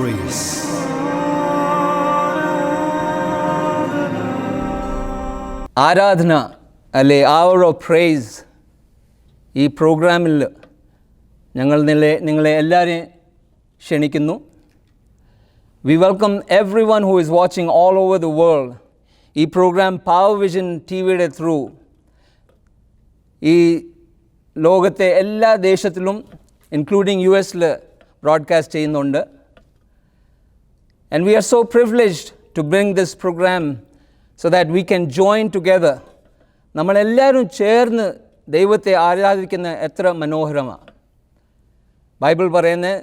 praise. ആരാധന അല്ലെ hour of praise ഈ പ്രോഗ്രാമിൽ ഞങ്ങൾ നിങ്ങളെ എല്ലാവരെയും ക്ഷണിക്കുന്നു. We welcome everyone who is watching all over the world. ഈ പ്രോഗ്രാം പവർ വിഷൻ ടിവിയുടെ ത്രൂ ഈ ലോകത്തെ എല്ലാ ദേശത്തിലും ഇൻക്ലൂഡിങ് US ബ്രോഡ്കാസ്റ്റ് ചെയ്യുന്നുണ്ട്. And we are so privileged to bring this program so that we can join together. നമ്മളെല്ലാവരും ചേർന്ന് ദൈവത്തെ ആരാധിക്കുന്ന എത്ര മനോഹരമാണ്. ബൈബിൾ പറയുന്നത്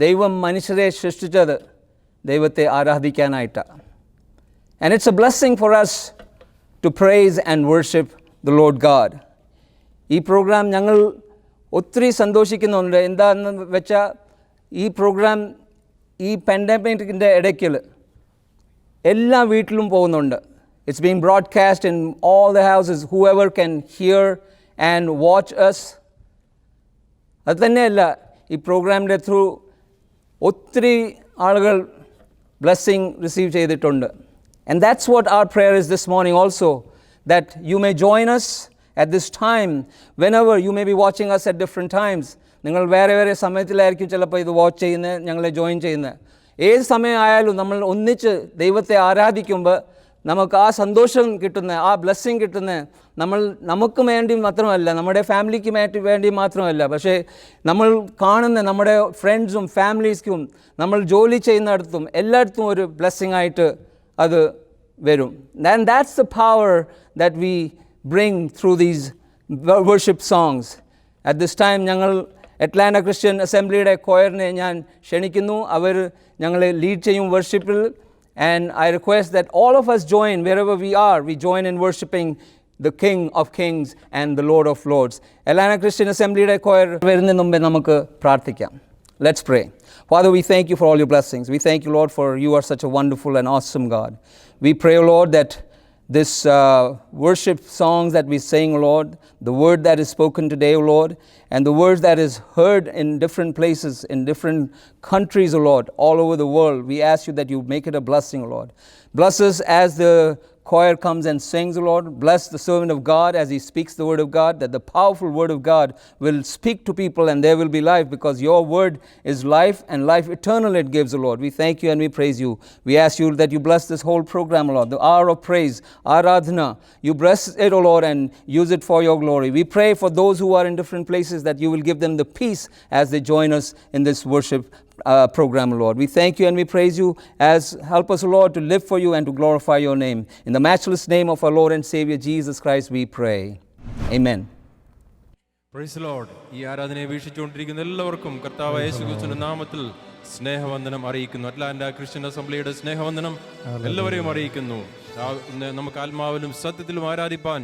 ദൈവം മനുഷ്യരെ സൃഷ്ടിച്ചത് ദൈവത്തെ ആരാധിക്കാനായിട്ടാണ്. And it's a blessing for us to praise and worship the Lord God. ഈ പ്രോഗ്രാം ഞങ്ങൾ ഒത്തിരി സന്തോഷിക്കുന്നുണ്ട്. എന്താണെന്ന് വെച്ചാൽ ഈ പ്രോഗ്രാം ഈ പാൻഡമിക്കിൻ്റെ ഇടയ്ക്ക് എല്ലാ വീട്ടിലും പോകുന്നുണ്ട്. It's being broadcast in all the houses. Whoever can hear and watch us. അത് തന്നെയല്ല ഈ പ്രോഗ്രാമിൻ്റെ ത്രൂ ഒത്തിരി ആളുകൾ ബ്ലെസ്സിങ് റിസീവ് ചെയ്തിട്ടുണ്ട്. And that's what our prayer is this morning also, that you may join us at this time, whenever you may be watching us at different times. നിങ്ങൾ വേറെ വേറെ സമയത്തിലായിരിക്കും ചിലപ്പോൾ ഇത് വാച്ച് ചെയ്യുന്നത്, ഞങ്ങളെ ജോയിൻ ചെയ്യുന്നത്. ഏത് സമയമായാലും നമ്മൾ ഒന്നിച്ച് ദൈവത്തെ ആരാധിക്കുമ്പോൾ നമുക്ക് ആ സന്തോഷം കിട്ടുന്ന, ആ ബ്ലെസ്സിങ് കിട്ടുന്ന നമുക്ക് വേണ്ടി മാത്രമല്ല, നമ്മുടെ ഫാമിലിക്ക് വേണ്ടി മാത്രമല്ല, പക്ഷേ നമ്മൾ കാണുന്ന നമ്മുടെ ഫ്രണ്ട്സും ഫാമിലീസ്ക്കും നമ്മൾ ജോലി ചെയ്യുന്നിടത്തും എല്ലായിടത്തും ഒരു ബ്ലെസ്സിങ് ആയിട്ട് അത് വരും. And that's the power that we bring through these worship songs. At this time ഞങ്ങൾ അറ്റ്ലാന്റ ക്രിസ്ത്യൻ അസംബ്ലിയുടെ കൊയറിനെ ഞാൻ ക്ഷണിക്കുന്നു. അവർ ഞങ്ങളെ ലീഡ് ചെയ്യും വർഷിപ്പിൽ. And I request that all of us join wherever we are. We join in worshiping the King of Kings and the Lord of Lords. Atlanta Christian Assemblyയുടെ choir വരുന്നതിന് മുമ്പേ നമുക്ക് പ്രാർത്ഥിക്കാം. Let's pray. Father, we thank you for all your blessings. We thank you, Lord, for you are such a wonderful and awesome God. We pray, Lord, that this worship songs that we sing, Lord, the word that is spoken today, Lord, and the words that is heard in different places, in different countries, Lord, all over the world, we ask you that you make it a blessing, Lord. Bless us as the choir comes and sings, Lord. Bless the servant of God as he speaks the word of God, that the powerful word of God will speak to people and there will be life, because your word is life and life eternal it gives, Lord. We thank you and we praise you. We ask you that you bless this whole program, Lord, the hour of praise, Aradhana. You bless it, O Lord, and use it for your glory. We pray for those who are in different places that you will give them the peace as they join us in this worship program, Lord. We thank you and we praise you. Help us, Lord, to live for you and to glorify your name. In the matchless name of our Lord and Savior Jesus Christ we pray. Amen. Praise the Lord. ഈ ആരാധനയെ വീക്ഷിച്ചുകൊണ്ടിരിക്കുന്ന എല്ലാവർക്കും കർത്താവായ യേശുക്രിസ്തുവിന്റെ നാമത്തിൽ സ്നേഹവന്ദനം അറിയിക്കുന്നു. Atlanta Christian അസംബ്ലിയുടെ സ്നേഹവന്ദനം എല്ലാവരെയും അറിയിക്കുന്നു. ഇന്ന് നമുക്ക് ആത്മാവിലും സത്യത്തിലും ആരാധിപ്പാൻ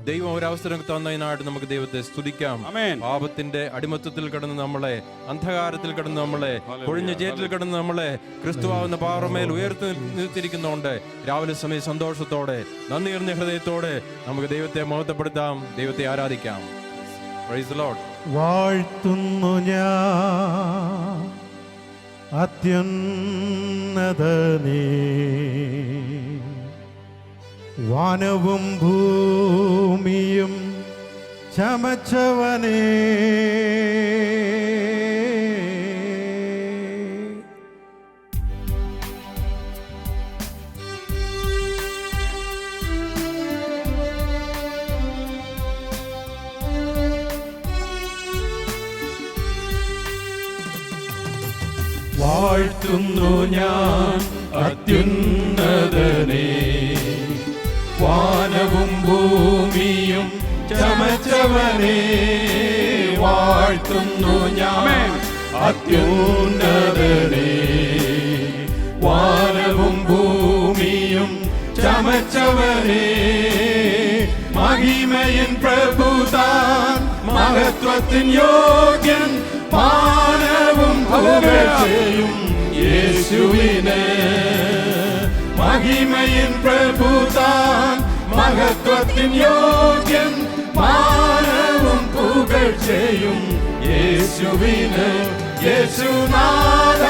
ദൈവം ഒരവസരം തന്നതിനായിട്ട് നമുക്ക് ദൈവത്തെ സ്തുതിക്കാം. പാപത്തിന്റെ അടിമത്തത്തിൽ കിടന്ന് നമ്മളെ, അന്ധകാരത്തിൽ കിടന്ന് നമ്മളെ, കൊഴിഞ്ഞ ചേറ്റിൽ കിടന്ന് നമ്മളെ ക്രിസ്തുവാകുന്ന പാറമേൽ ഉയർത്തി നിർത്തിയിരിക്കുന്നതുകൊണ്ട് രാവിലെ സമയം സന്തോഷത്തോടെ നന്ദി നിറഞ്ഞ ഹൃദയത്തോടെ നമുക്ക് ദൈവത്തെ മഹത്വപ്പെടുത്താം, ദൈവത്തെ ആരാധിക്കാം. Praise the Lord. വാഴ്ത്തുന്നു ഞാൻ അത്യുന്നതനേ, വാനവും ഭൂമിയും ചമച്ചവനേ, വാഴ്ത്തുന്നു ഞാൻ അത്യുന്നതനേ, വാനവും ഭൂമിയും ചമച്ചവനേ, വാഴ്ത്തുന്നു ഞാൻ അത്യുന്നതനേ, വാനവും ഭൂമിയും ചമച്ചവനേ, മഹിമയിൻ പ്രഭുതാൻ മഹത്വത്തിൻ യോഗ്യൻ, മാനവും പുകഴ്ചയും യേശുവിനെ, മഹിമയിൻ പ്രഭുതാൻ മഹത്വത്തിൻ യോഗ്യൻ, മാനവും പുകഴ്ചയും യേശുവിനെ, യേശുനാഥ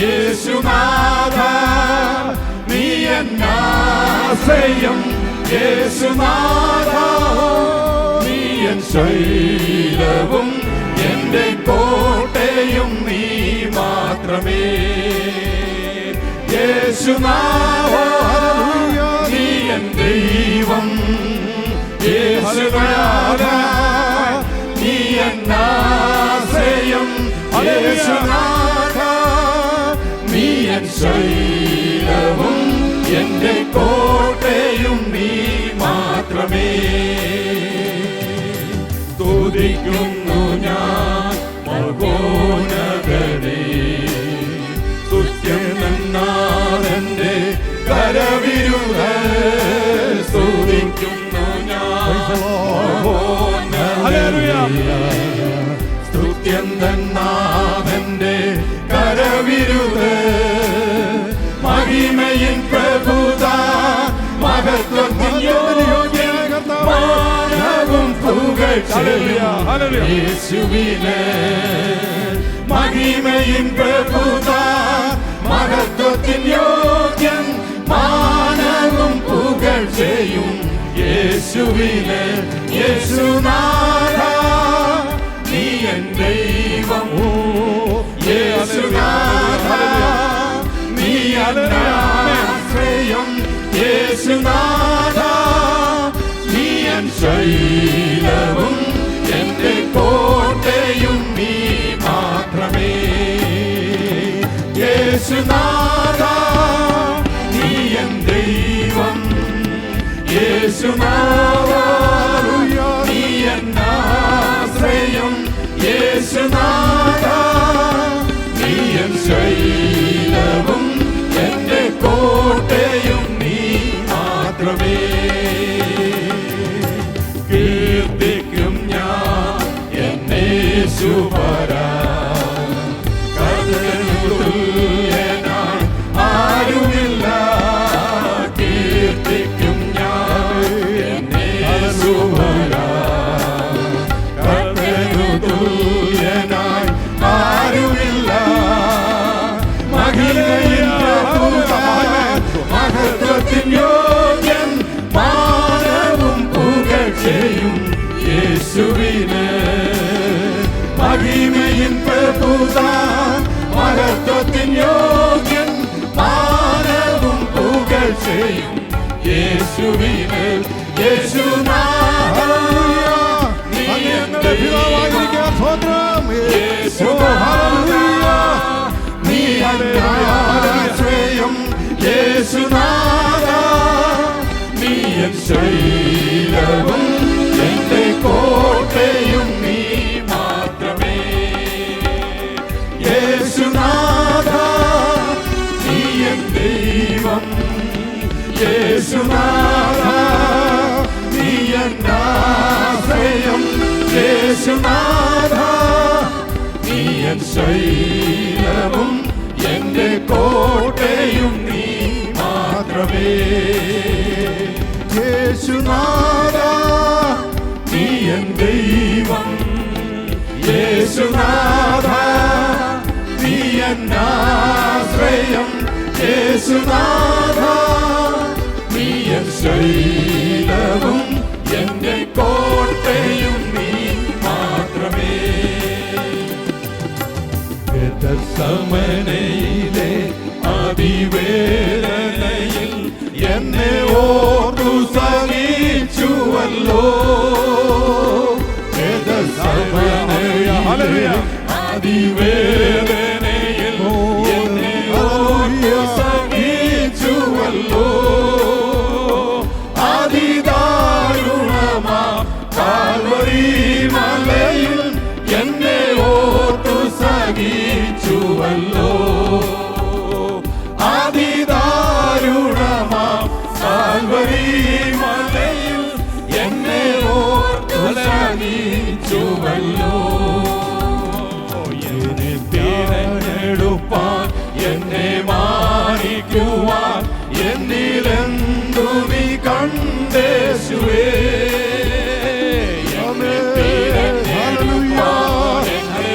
യേശുനാഥ നീ എന്നാശ്രയം, യേശുനാഥ നീ എൻ ശൈലവും എന്റെ കോട്ടയും നീ മാത്രമേ. യേശുനാഥ നീ എൻ ദൈവം, യേശുനാഥ നീ എന്നാശ്രയം, യേശുനാഥ നീ എൻ ശൈലവും എന്റെ കോട്ടയും നീ മാത്രമേ. സ്തുതിക്കുന്നു ഞാൻ മഹോന്നതനെ, സ്തുത്യം എന്നാണെന്റെ കരവിരുത. സ്തുതിക്കുന്നു ഞാൻ മഹോന്നതനെ, സ്തുത്യം എന്നാണെന്റെ കരവിരുത. മഹിമയിൻ പ്രഭുതാൻ മഹത്വത്തിൻ യോഗ്യൻ, മാനവും പുകഴ്ചയും യേശുവിനെ. മഹിമയിൻ പ്രഭുതാൻ മഹത്വത്തിൻ യോഗ്യൻ, മാനവും പുകഴ്ചയും യേശുവിനെ. യേശുനാഥ നീ എൻ ദൈവം, യേശുനാഥ നീ എന്നാശ്രയം, യേശുനാഥ നീ എൻ ശൈലവും എന്റെ കോട്ടയും നീ മാത്രമേ. യേശുനാഥ നീ എൻ ദൈവം, യേശുനാഥ നീ എന്നാശ്രയം, യേശുനാഥ നീ എൻ ശൈലവും എന്റെ കോട്ടയും നീ മാത്രമേ. കീർത്തിക്കും ഞാൻ എന്നേശുപരാ, തുല്യനായി ആരുമില്ല. കീർത്തിക്കും ഞാൻ എന്നേശുപരാ, തുല്യനായി ആരുമില്ല. മഹത്വത്തിൻ യോഗ്യൻ, മാനവും പുകഴ്ചയും യേശുവിന്. മഹിമയിൻ പ്രഭുതാൻ മഹത്വത്തിൻ യോഗ്യൻ, മാനവും പുകഴ്ചയും യേശുവിന്. യേശുനാഥ നീ എൻ ദൈവം, യേശുനാഥ നീ എന്നാശ്രയം, യേശുനാഥ നീ എൻ ശൈലവും എന്റെ കോട്ടയും നീ മാത്രമേ. യേശുനാഥ നീ എൻ ദൈവം, യേശുനാഥ നീ എന്നാശ്രയം, യേശുനാഥ നീ എൻ ശൈലവും എന്റെ കോട്ടയും നീ മാത്രമേ. യേശുനാഥ നീ എൻ ദൈവം, യേശുനാഥ നീ എന്നാശ്രയം, യേശുനാഥ നീ എൻ ശൈലവും എന്റെ കോട്ടയും നീ മാത്രമേ. ഗെത്സമനയിലെ അതിവേദനയിൽ എന്നെ ഓർത്തു സഹിച്ചുവല്ലോ. ഗെത്സമനയിലെ അതിവേദനയിൽ എന്നെ ഓർത്തു സഹിച്ചുവല്ലോ. അതിദാരുണമാം കാൽവരി മലയിൽ എന്നെ ഓർത്തു സഹിച്ചുവല്ലോ. അതിദാരുണമാം കാൽവരി മലയിൽ എന്നെ ഓർത്തു സഹിച്ചുവല്ലോ. എന്നെ തിരഞ്ഞെടുപ്പാൻ, എന്നെ മാനിക്കുവാൻ എന്നിലെന്തു നീ കണ്ടേശുവേ. എന്നെ തിരഞ്ഞെടുപ്പാൻ, എന്നെ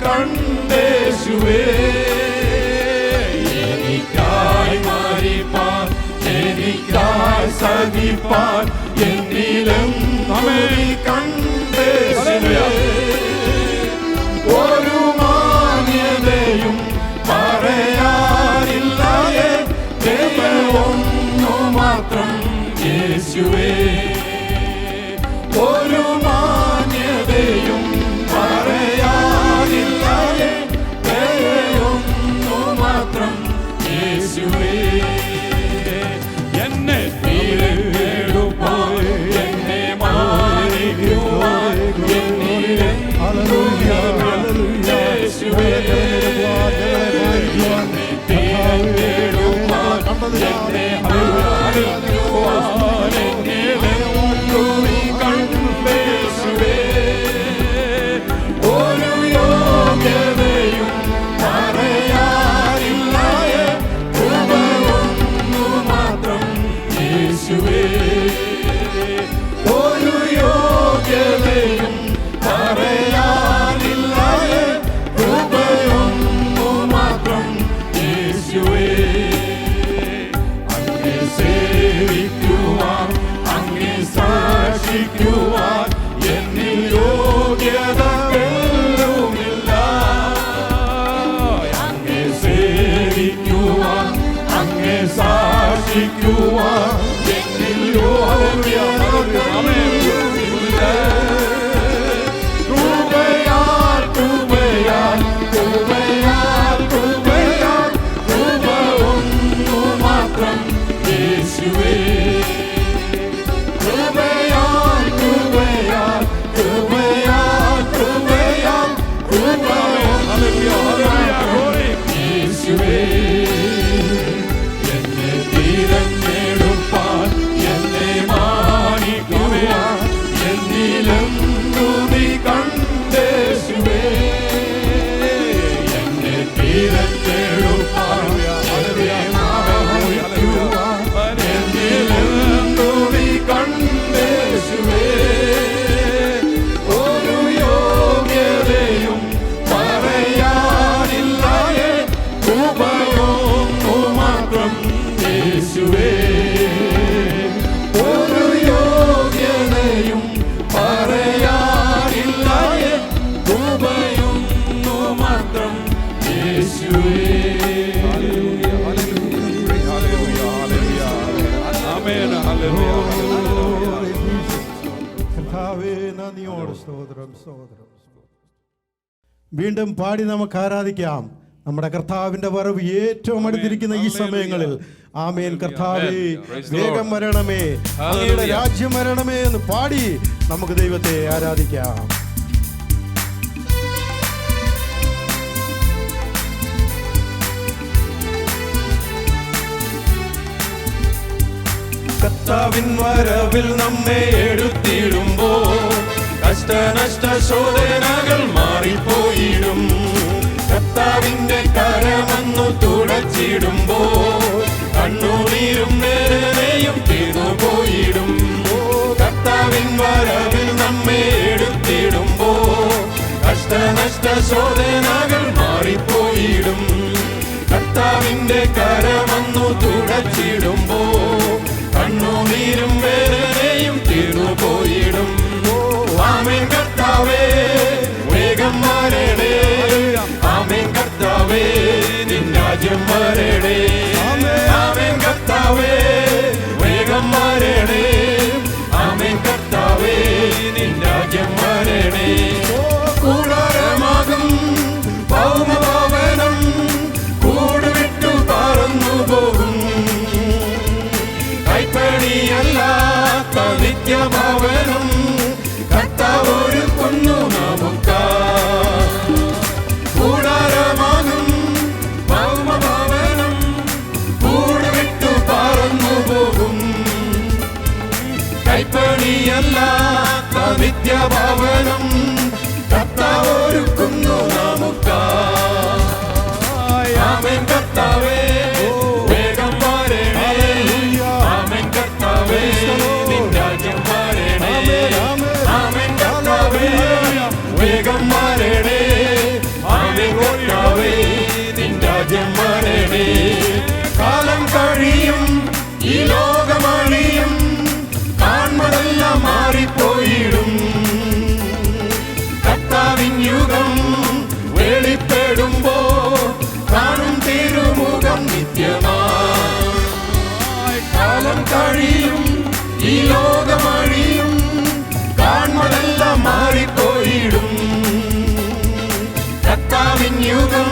കണ്ടേശുവേ. എനിക്കായി മരിപ്പാൻ, എനിക്കായി സഹിപ്പാൻ എന്നിലെന്നും നീ കണ്ടേശുവേ. ഒരു മാന്യതയും പറയാനില്ല, ഒന്നു മാത്രം യേശുവേ. ഒരു മാന്യതയും പറയാനില്ല, ഒന്നു മാത്രം യേശുവേ. എന്നെ തിരഞ്ഞെടുപ്പാൻ, എന്നെ മാനിക്കുവാൻ യേശുവേ. ഒരു യോഗ്യതയും പറയാനില്ല, ഒന്നു മാത്രം യേശുവേ. ഒരു യോഗ്യതയും പറയാനില്ല, ഒന്നു മാത്രം യേശുവേ. അങ്ങേ സേവിക്കുവാൻ, അങ്ങേ സാക്ഷിക്കുവാൻ എന്നിൽ യോഗ്യതകളുമില്ല. അങ്ങേ സേവിക്കുവാൻ, അങ്ങേ സാക്ഷിക്കുവാൻ എന്നിൽ യോഗ്യതകളുമില്ല. കൃപയാൽ, കൃപയാൽ, കൃപയാൽ, കൃപയാൽ, കൃപ ഒന്നു മാത്രം യേശുവേ. കൃപയാൽ, കൃപയാൽ, കൃപയാൽ, കൃപയാൽ, കൃപ യേശുവേ. എന്നെ തിരഞ്ഞെടുപ്പാൻ, എന്നെ മാനിക്കുവാൻ എന്നിലെന്നും നീ കണ്ടേശുവേ. എന്നെ തിരഞ്ഞെടുപ്പാൻ, എന്നെ മാനിക്കുവാൻ എന്നിലെന്നും നീ കണ്ടേശുവേ. ഒരു യോഗ്യതയും പറയാനില്ല, കൃപയൊന്നു മാത്രം യേശുവേ. ഒരു യോഗ്യതയും പറയാനില്ല, കൃപയൊന്നു മാത്രം യേശുവേ. കർത്താവേ, നന്ദിയോട് സ്തോത്രം, സ്തോത്രം. വീണ്ടും പാടി നമുക്ക് ആരാധിക്കാം. നമ്മുടെ കർത്താവിന്റെ വരവ് ഏറ്റവും അടുത്തിരിക്കുന്ന ഈ സമയങ്ങളിൽ ആമേൻ. കർത്താവേ, വേഗം വരണമേ, അങ്ങയുടെ രാജ്യം വരണമേ എന്ന് പാടി നമുക്ക് ദൈവത്തെ ആരാധിക്കാം. കർത്താവിൻ വരവിൽ നമ്മെ എടുത്തിടുമ്പോൾ കഷ്ടനഷ്ട ശോധനകൾ മാറിപ്പോയിടും. കർത്താവിന്റെ കരമന്നു തുടച്ചിടുമ്പോൾ കണ്ണുനീരും വേദനയും തീർന്നുപോയിടും. കർത്താവിൻ വരവിൽ നമ്മെ എടുത്തിടുമ്പോൾ കഷ്ടനഷ്ട ശോധനകൾ മാറിപ്പോയിടും. കർത്താവിന്റെ കരമന്നു തുടച്ചിടുമ്പോൾ കണ്ണുനീരും വേദനയും തീർന്നുപോയിടും. ആമേൻ കർത്താവേ, വേഗം വരണേ. ആമേൻ കർത്താവേ, നിൻ രാജ്യം വരണേ. ആമേൻ കർത്താവേ, വേഗം വരണേ. ആമേൻ കർത്താവേ, നിൻ രാജ്യം വരണേ. കൂടാരമാകും ഭൗമഭവനം കൂടുവിട്ടു പാർ രാജ്യം വരണേ. കാലം കഴിയും, ഈ ലോകമഴിയും, കാൺമതെല്ലാം മാറിപ്പോയിടും. കർത്താവിൻ യുഗം വെളിപ്പെടുമ്പോ കാണും തിരുമുഖം നിത്യമായി. കാലം കഴിയും, ഈ ലോകമഴിയും, കാൺമതെല്ലാം മാറിപ്പോയിടും. കർത്താവിൻ യുഗം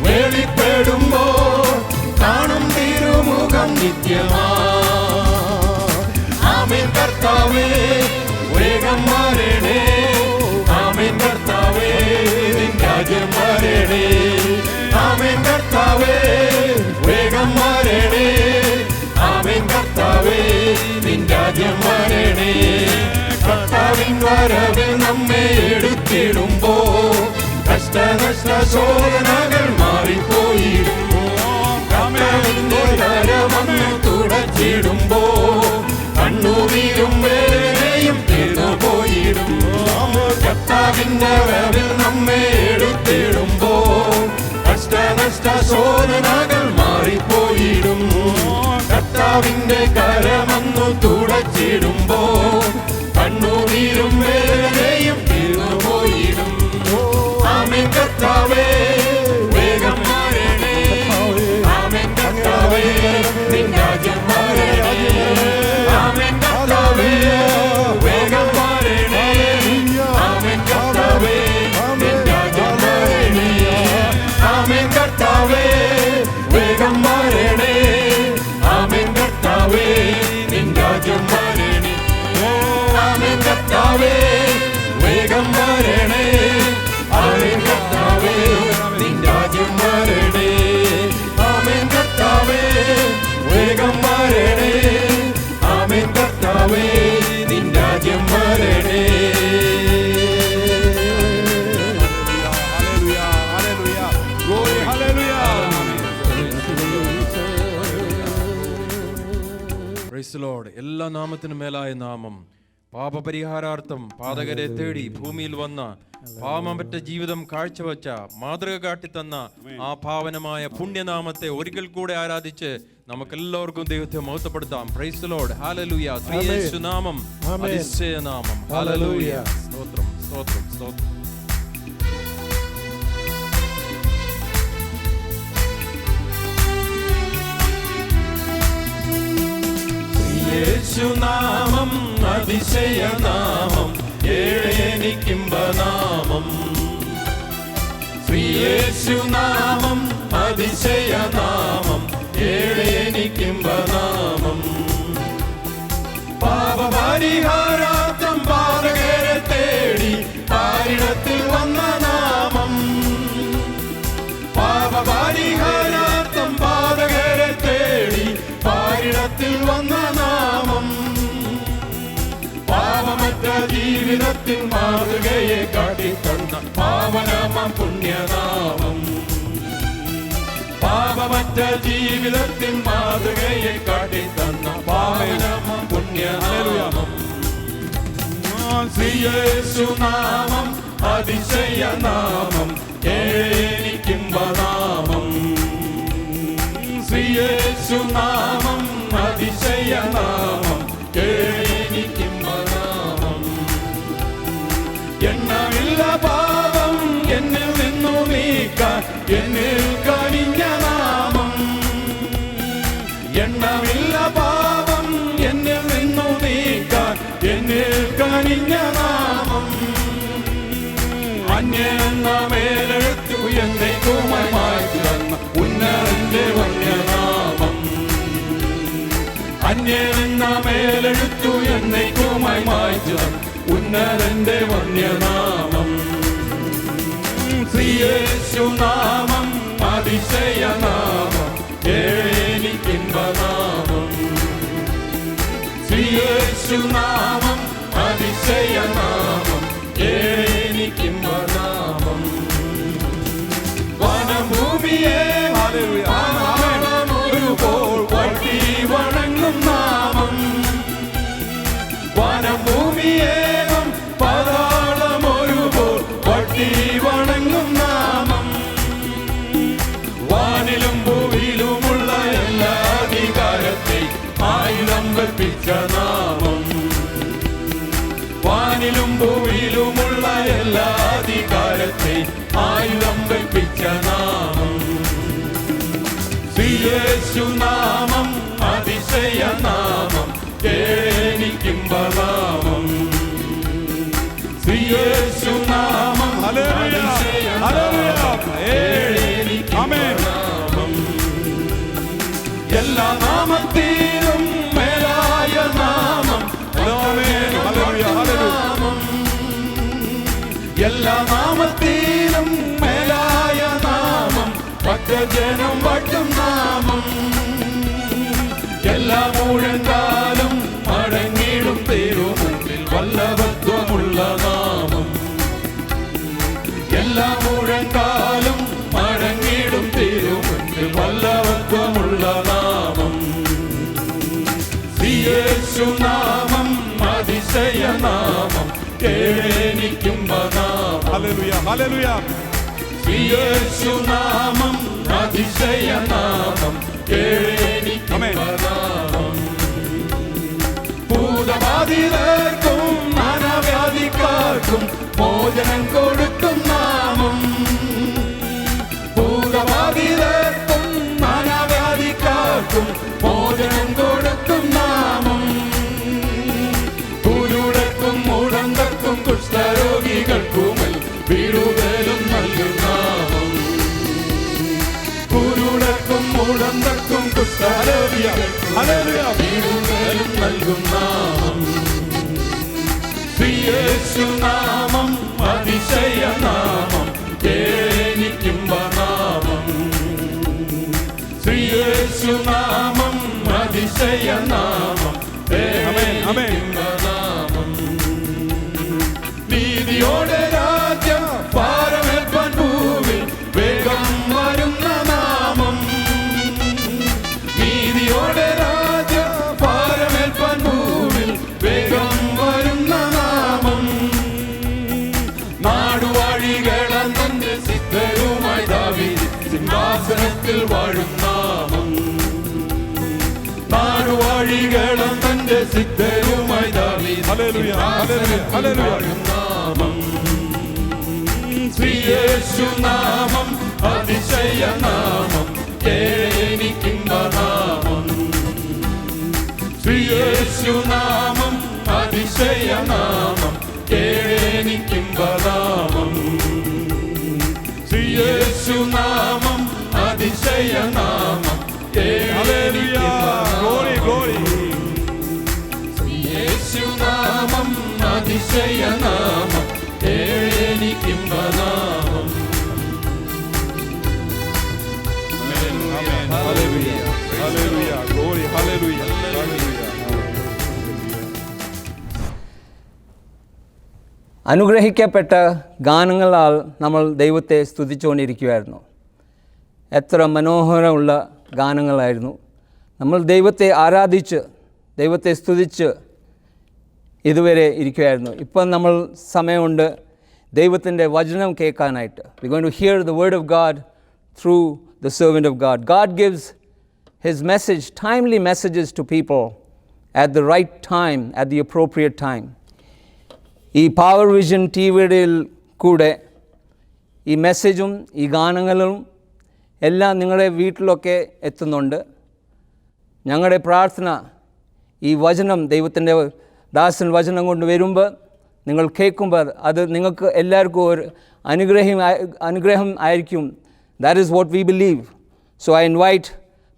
വെളിപ്പെടുമ്പോ കാണും തിരുമുഖം നിത്യമായി. ആമേൻ കർത്താവേ, വേഗം വരണേ. ആമേൻ കർത്താവേ, നിൻ രാജ്യം വരണേ. ആമേൻ കർത്താവേ, വേഗം വരണേ. ആമേൻ കർത്താവേ, നിൻ രാജ്യം വരണേ. കർത്താവിൻ വരവിൽ നമ്മെ എടുത്തിടുമ്പോ കഷ്ടനഷ്ട ശോധനകൾ മാറിപ്പോയിടുമ്പോ, കർത്താവിന്റെ കരമന്ന് തുടച്ചിടുമ്പോ കണ്ണുനീരും വേദനയും തീർന്നു പോയിടുമ്പോ, കർത്താവിന്റെ വരവിൽ നമ്മെ എടുത്തിടുമ്പോ കഷ്ടനഷ്ട ശോധനകൾ മാറിപ്പോയിടും. കർത്താവിന്റെ കരമന്നു തുടച്ചിടുമ്പോ കണ്ണുനീരും വേദനയും തീർന്നു പോയിടും. ആമേൻ കർത്താവേ, വേഗം വരണേ. ആമേൻ കർത്താവേ, നിൻ രാജ്യം വരണേ. ആമേൻ കർത്താവേ, വേഗം വരണേ. ആമേൻ കർത്താവേ, നിൻ രാജ്യം വരണേ. ആമേൻ കർത്താവേ, വേഗം വരണേ. ആമേൻ കർത്താവേ, നിൻ രാജ്യം വരണേ. ആമേൻ കർത്താവേ, വേഗം വരണേ. ആമേൻ കർത്താവേ, നിൻ രാജ്യം വരണേ. ആമേൻ കർത്താവേ, വേഗം വരണേ. ആമേൻ കർത്താവേ, നിൻ രാജ്യം വരണേ. Praise the Lord. എല്ലാ നാമത്തിനും മേലായ നാമം. പാപപരിഹാരാർത്ഥം പാതകരെ തേടി ഭൂമിയിൽ വന്ന പാപമറ്റ ജീവിതം കാഴ്ചവെച്ച മാതൃക കാട്ടിത്തന്ന ആ പാവനമായ പുണ്യനാമത്തെ ഒരിക്കൽ കൂടെ ആരാധിച്ച് നമുക്കെല്ലാവർക്കും ദൈവത്തെ മഹത്വപ്പെടുത്താം. Praise the Lord. ഹല്ലേലൂയ. ശ്രീയേശു നാമം അതിശയ നാമം. ഹല്ലേലൂയ. സ്തോത്രം സ്തോത്രം സ്തോത്രം. യേശുനാമം അതിശയനാമം, ഏഴെനിക്കിമ്പനാമം. ശ്രീയേശുനാമം അതിശയനാമം, ഏഴെനിക്കിമ്പനാമം. പാപപരിഹാരാർത്ഥം പാതകരെ തേടി പാരിടത്തിൽ വന്ന നാമം. പാപപരിഹാരാർത്ഥം പാതകരെ തേടി പാരിടത്തിൽ വന്ന നാമം. പാപമറ്റ ജീവിതത്തിൽ മാതൃകയെ കാട്ടിത്തന്ന പാവനമാം പുണ്യനാമം. പാപമറ്റ ജീവിതത്തിൽ മാതൃകയെ കാട്ടിത്തന്ന പാവനമാം പുണ്യനാമം. ശ്രീയേശുനാമം അതിശയനാമം, ഏഴെനിക്കിമ്പനാമം. ശ്രീയേശുനാമം അതിശയനാമം, ഏഴെനിക്കിമ്പനാമം. എണ്ണമില്ല പാപം എന്നിൽ നിന്നു നീക്കാൻ എന്നിൽ കനിഞ്ഞ നാമം. എണ്ണമില്ല പാപം എന്നിൽ നിന്നു നീക്കാൻ എന്നിൽ കനിഞ്ഞ നാമം. അന്യെന്ന മേലെഴുത്തു എന്നേക്കുമായി മാറ്റി തന്ന ഉന്നതന്റെ വന്യനാമം. അന്യെന്ന മേലെഴുത്തു എന്നേക്കുമായി മാറ്റി തന്ന ഉന്നതന്റെ വന്യനാമം. ശ്രീയേശുനാമം അതിശയനാമം, ഏഴെനിക്കിമ്പനാമം. ശ്രീയേശുനാമം അതിശയനാമം, ഏഴെനിക്കിമ്പനാമം. വനഭൂമിയെ ഒരുപോൾ വട്ടി വണങ്ങും നാമം. വനഭൂമിയേകം പാതാളം ഒരുപോൾ വട്ടി വണങ്ങും നാമം. വാനിലും ഭൂമിയിലുമുള്ള എല്ലാ അധികാരത്തെ ആയുധം കൽപ്പിച്ച നാമം. വാനിലും ഭൂമിയിലുമുള്ള എല്ലാ അധികാരത്തെ ആയുധം കൽപ്പിച്ച നാമം. യേശുനാമം അതിശയ നാമം, എനിക്കുംബനാമം. യേശുനാമം അതിശയ നാമം, എനിക്കുംബനാമം. എല്ലാ നാമത്തിലും മേലായ നാമം, നാമം. എല്ലാ നാമത്തിലും മേലായ നാമം, ഭക്തജനം വാഴ്ത്തും നാമം. എല്ലാ മുഴങ്കാലും മടങ്ങിടും തിരുമുമ്പിൽ വല്ലഭത്വമുള്ള നാമം. എല്ലാ മുഴങ്കാലും മടങ്ങിടും തിരുമുമ്പിൽ വല്ലഭത്വമുള്ള നാമം. യേശുനാമം അതിശയ നാമം, എനിക്കുംബനാമം. Hallelujah, hallelujah. യേശുനാമം അതിശയ നാമം, എനിക്കുംബനാമം. ഭൂതബാധിതർക്കും മനവ്യാധിക്കാർക്കും മോചനം കൊടുക്കും നാമം. ഭൂതബാധിതർക്കും മനവ്യാധിക്കാർക്കും മോചനം കൊടുക്കും നാമം. കുരുടർക്കും മുടന്തർക്കും കുഷ്ഠരോഗികൾക്കുമൽ വിടുതലും നൽകും നാമം. കുരുടർക്കും മുടന്തർക്കും കുഷ്ഠരോഗികൾക്കും വിടുതലും നൽകും നാമം. യേശുനാമം അതിശയ നാമം, എനിക്കുംബനാമം. യേശുനാമം അതിശയ നാമം, എനിക്കുംബനാമം. നീതിയോടെ രാജ്യം പാരമേൽപ്പാൻ ഭൂമിൽ വേഗം വരുന്ന നാമം. നീതിയോടെ രാജ്യം പാരമേൽപ്പാൻ ഭൂമിൽ വേഗം വരുന്ന നാമം. നാടുവാഴികളാൻ തന്റെ സിദ്ധരുമായി ദാവീദ് സിംഹാസനത്തിൽ വാഴും നാമം. നാടുവാഴികളാൻ തന്റെ സിദ്ധരുമായി ദാവീദ് സിംഹാസനത്തിൽ വാഴും നാമം. യേശുനാമം അതിശയ നാമം, എനിക്കുംബനാമം. യേശുനാമം അതിശയ നാമം, എനിക്കുംബനാമം. യേശുനാമം അതിശയ നാമം, യേശുനാമം അതിശയ നാമം, എനിക്കുംബനാമം. അനുഗ്രഹിക്കപ്പെട്ട ഗാനങ്ങളാൽ നമ്മൾ ദൈവത്തെ സ്തുതിച്ചുകൊണ്ടിരിക്കുകയായിരുന്നു. എത്ര മനോഹരമുള്ള ഗാനങ്ങളായിരുന്നു. നമ്മൾ ദൈവത്തെ ആരാധിച്ച് ദൈവത്തെ സ്തുതിച്ച് ഇതുവരെ ഇരിക്കുകയായിരുന്നു. ഇപ്പം നമ്മൾ സമയമുണ്ട് ദൈവത്തിൻ്റെ വചനം കേൾക്കാനായിട്ട്. We're going to hear the word of God through the servant of God. God gives his message, timely messages to people at the right time, at the appropriate time. ഈ പവർ വിഷൻ ടിവിയുടെ കൂടെ ഈ മെസ്സേജും ഈ ഗാനങ്ങളും എല്ലാം നിങ്ങളുടെ വീട്ടിലൊക്കെ എത്തുന്നുണ്ട്. ഞങ്ങളുടെ പ്രാർത്ഥന ഈ വചനം ദൈവത്തിൻ്റെ ദാസൻ വചനം കൊണ്ട് വരുമ്പോൾ നിങ്ങൾ കേൾക്കുമ്പോൾ അത് നിങ്ങൾക്ക് എല്ലാവർക്കും ഒരു അനുഗ്രഹം ആയിരിക്കും. That is what we believe. So I invite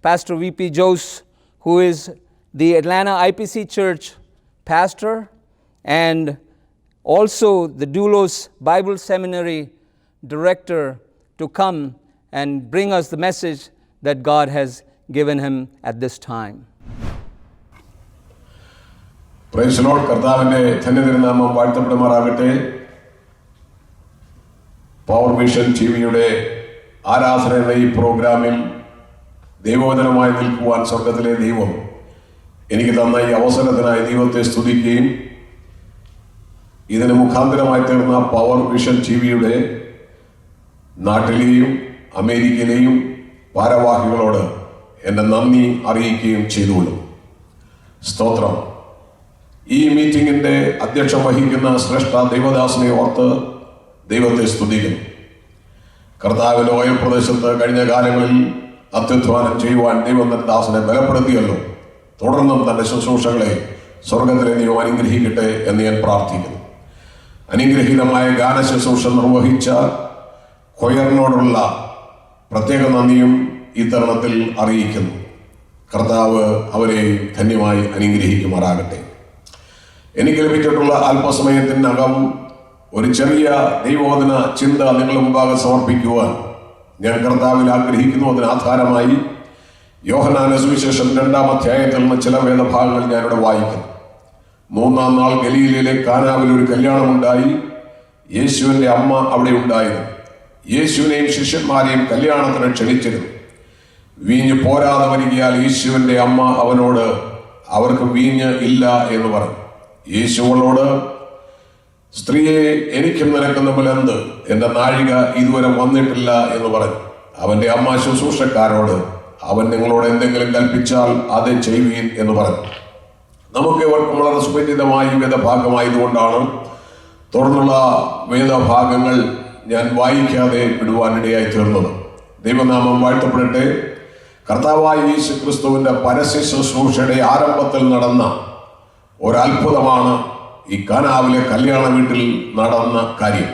Pastor V.P. Jose, who is the Atlanta IPC Church pastor and also the Doulos Bible Seminary director, to come and bring us the message that God has given him at this time. Praise the Lord. കർത്താവിന്റെ ധന്യതിരുനാമം വാഴ്ത്തപ്പെടുമാറാകട്ടെ. Power vision ടിവിയുടെ ആരാധന എന്ന ഈ പ്രോഗ്രാമിൽ ദൈവവചനമായി നിൽക്കുവാൻ സ്വർഗത്തിലെ ദൈവം എനിക്ക് തന്ന ഈ അവസരത്തിനായി ദൈവത്തെ സ്തുതിക്കുകയും ഇതിന് മുഖാന്തരമായി തീർന്ന പവർ വിഷൻ ടിവിയുടെ നാട്ടിലെയും അമേരിക്കയിലെയും ഭാരവാഹികളോട് എൻ്റെ നന്ദി അറിയിക്കുകയും ചെയ്തുകൊള്ളും. സ്തോത്രം. ഈ മീറ്റിംഗിൻ്റെ അധ്യക്ഷം വഹിക്കുന്ന ശ്രേഷ്ഠ ദൈവദാസനെ ഓർത്ത് ദൈവത്തെ സ്തുതിക്കുന്നു. കർത്താവിൻ്റെ ഓയൽ പ്രദേശത്ത് കഴിഞ്ഞ കാലങ്ങളിൽ അത്യുത്ഥാനം ചെയ്യുവാൻ ദൈവം തന്റെ ദാസനെ ബലപ്പെടുത്തിയല്ലോ. തുടർന്നും തൻ്റെ ശുശ്രൂഷകളെ സ്വർഗത്തിലെ ദൈവം അനുഗ്രഹിക്കട്ടെ എന്ന് ഞാൻ പ്രാർത്ഥിക്കുന്നു. അനുഗ്രഹീതമായ ഗാന ശുശ്രൂഷ നിർവഹിച്ച കൊയറിനോടുള്ള പ്രത്യേക നന്ദിയും ഈ തരുണത്തിൽ അറിയിക്കുന്നു. കർത്താവ് അവരെ ധന്യമായി അനുഗ്രഹിക്കുമാറാകട്ടെ. എനിക്ക് ലഭിച്ചിട്ടുള്ള അല്പസമയത്തിനകം ഒരു ചെറിയ ദൈവോധന ചിന്ത നിങ്ങളുടെ മുമ്പാകെ സമർപ്പിക്കുവാൻ ഞാൻ കർത്താവിൽ ആഗ്രഹിക്കുന്നു. അതിന് ആധാരമായി യോഹന്നാന്റെ സുവിശേഷം 2-ാം അധ്യായത്തിൽ നിന്ന് ചില വേദഭാഗങ്ങൾ ഞാനിവിടെ വായിക്കുന്നു. 3-ാം നാൾ ഗലീലയിലെ കാനാവിൽ ഒരു കല്യാണമുണ്ടായി. യേശുവിൻ്റെ അമ്മ അവിടെ ഉണ്ടായിരുന്നു. യേശുവിനെയും ശിഷ്യന്മാരെയും കല്യാണത്തിന് ക്ഷണിച്ചിരുന്നു. വീഞ്ഞ് പോരാതെ വരികയാൽ യേശുവിൻ്റെ അമ്മ അവനോട്, അവർക്ക് വീഞ്ഞ് ഇല്ല എന്ന് പറഞ്ഞു. യേശുവളോട്, സ്ത്രീയെ, എനിക്കും നിനക്കും തമ്മിൽ എന്ത്? എൻ്റെ നാഴിക ഇതുവരെ വന്നിട്ടില്ല എന്ന് പറഞ്ഞു. അവൻ്റെ അമ്മ ശുശ്രൂഷക്കാരോട്, അവൻ നിങ്ങളോട് എന്തെങ്കിലും കൽപ്പിച്ചാൽ അത് ചെയ്യുവീൻ എന്ന് പറഞ്ഞു. നമുക്ക് ഇവർക്കും വളരെ സുപരിചിതമായ വേദഭാഗമായതുകൊണ്ടാണ് തുടർന്നുള്ള വേദഭാഗങ്ങൾ ഞാൻ വായിക്കാതെ വിടുവാനിടയായി തീർന്നത്. ദൈവനാമം വാഴ്ത്തപ്പെടട്ടെ. കർത്താവായ യേശു ക്രിസ്തുവിന്റെ പരസ്യ ശുശ്രൂഷയുടെ ആരംഭത്തിൽ നടന്ന ഒരത്ഭുതമാണ് ഈ കാനാവിലെ കല്യാണ വീട്ടിൽ നടന്ന കാര്യം.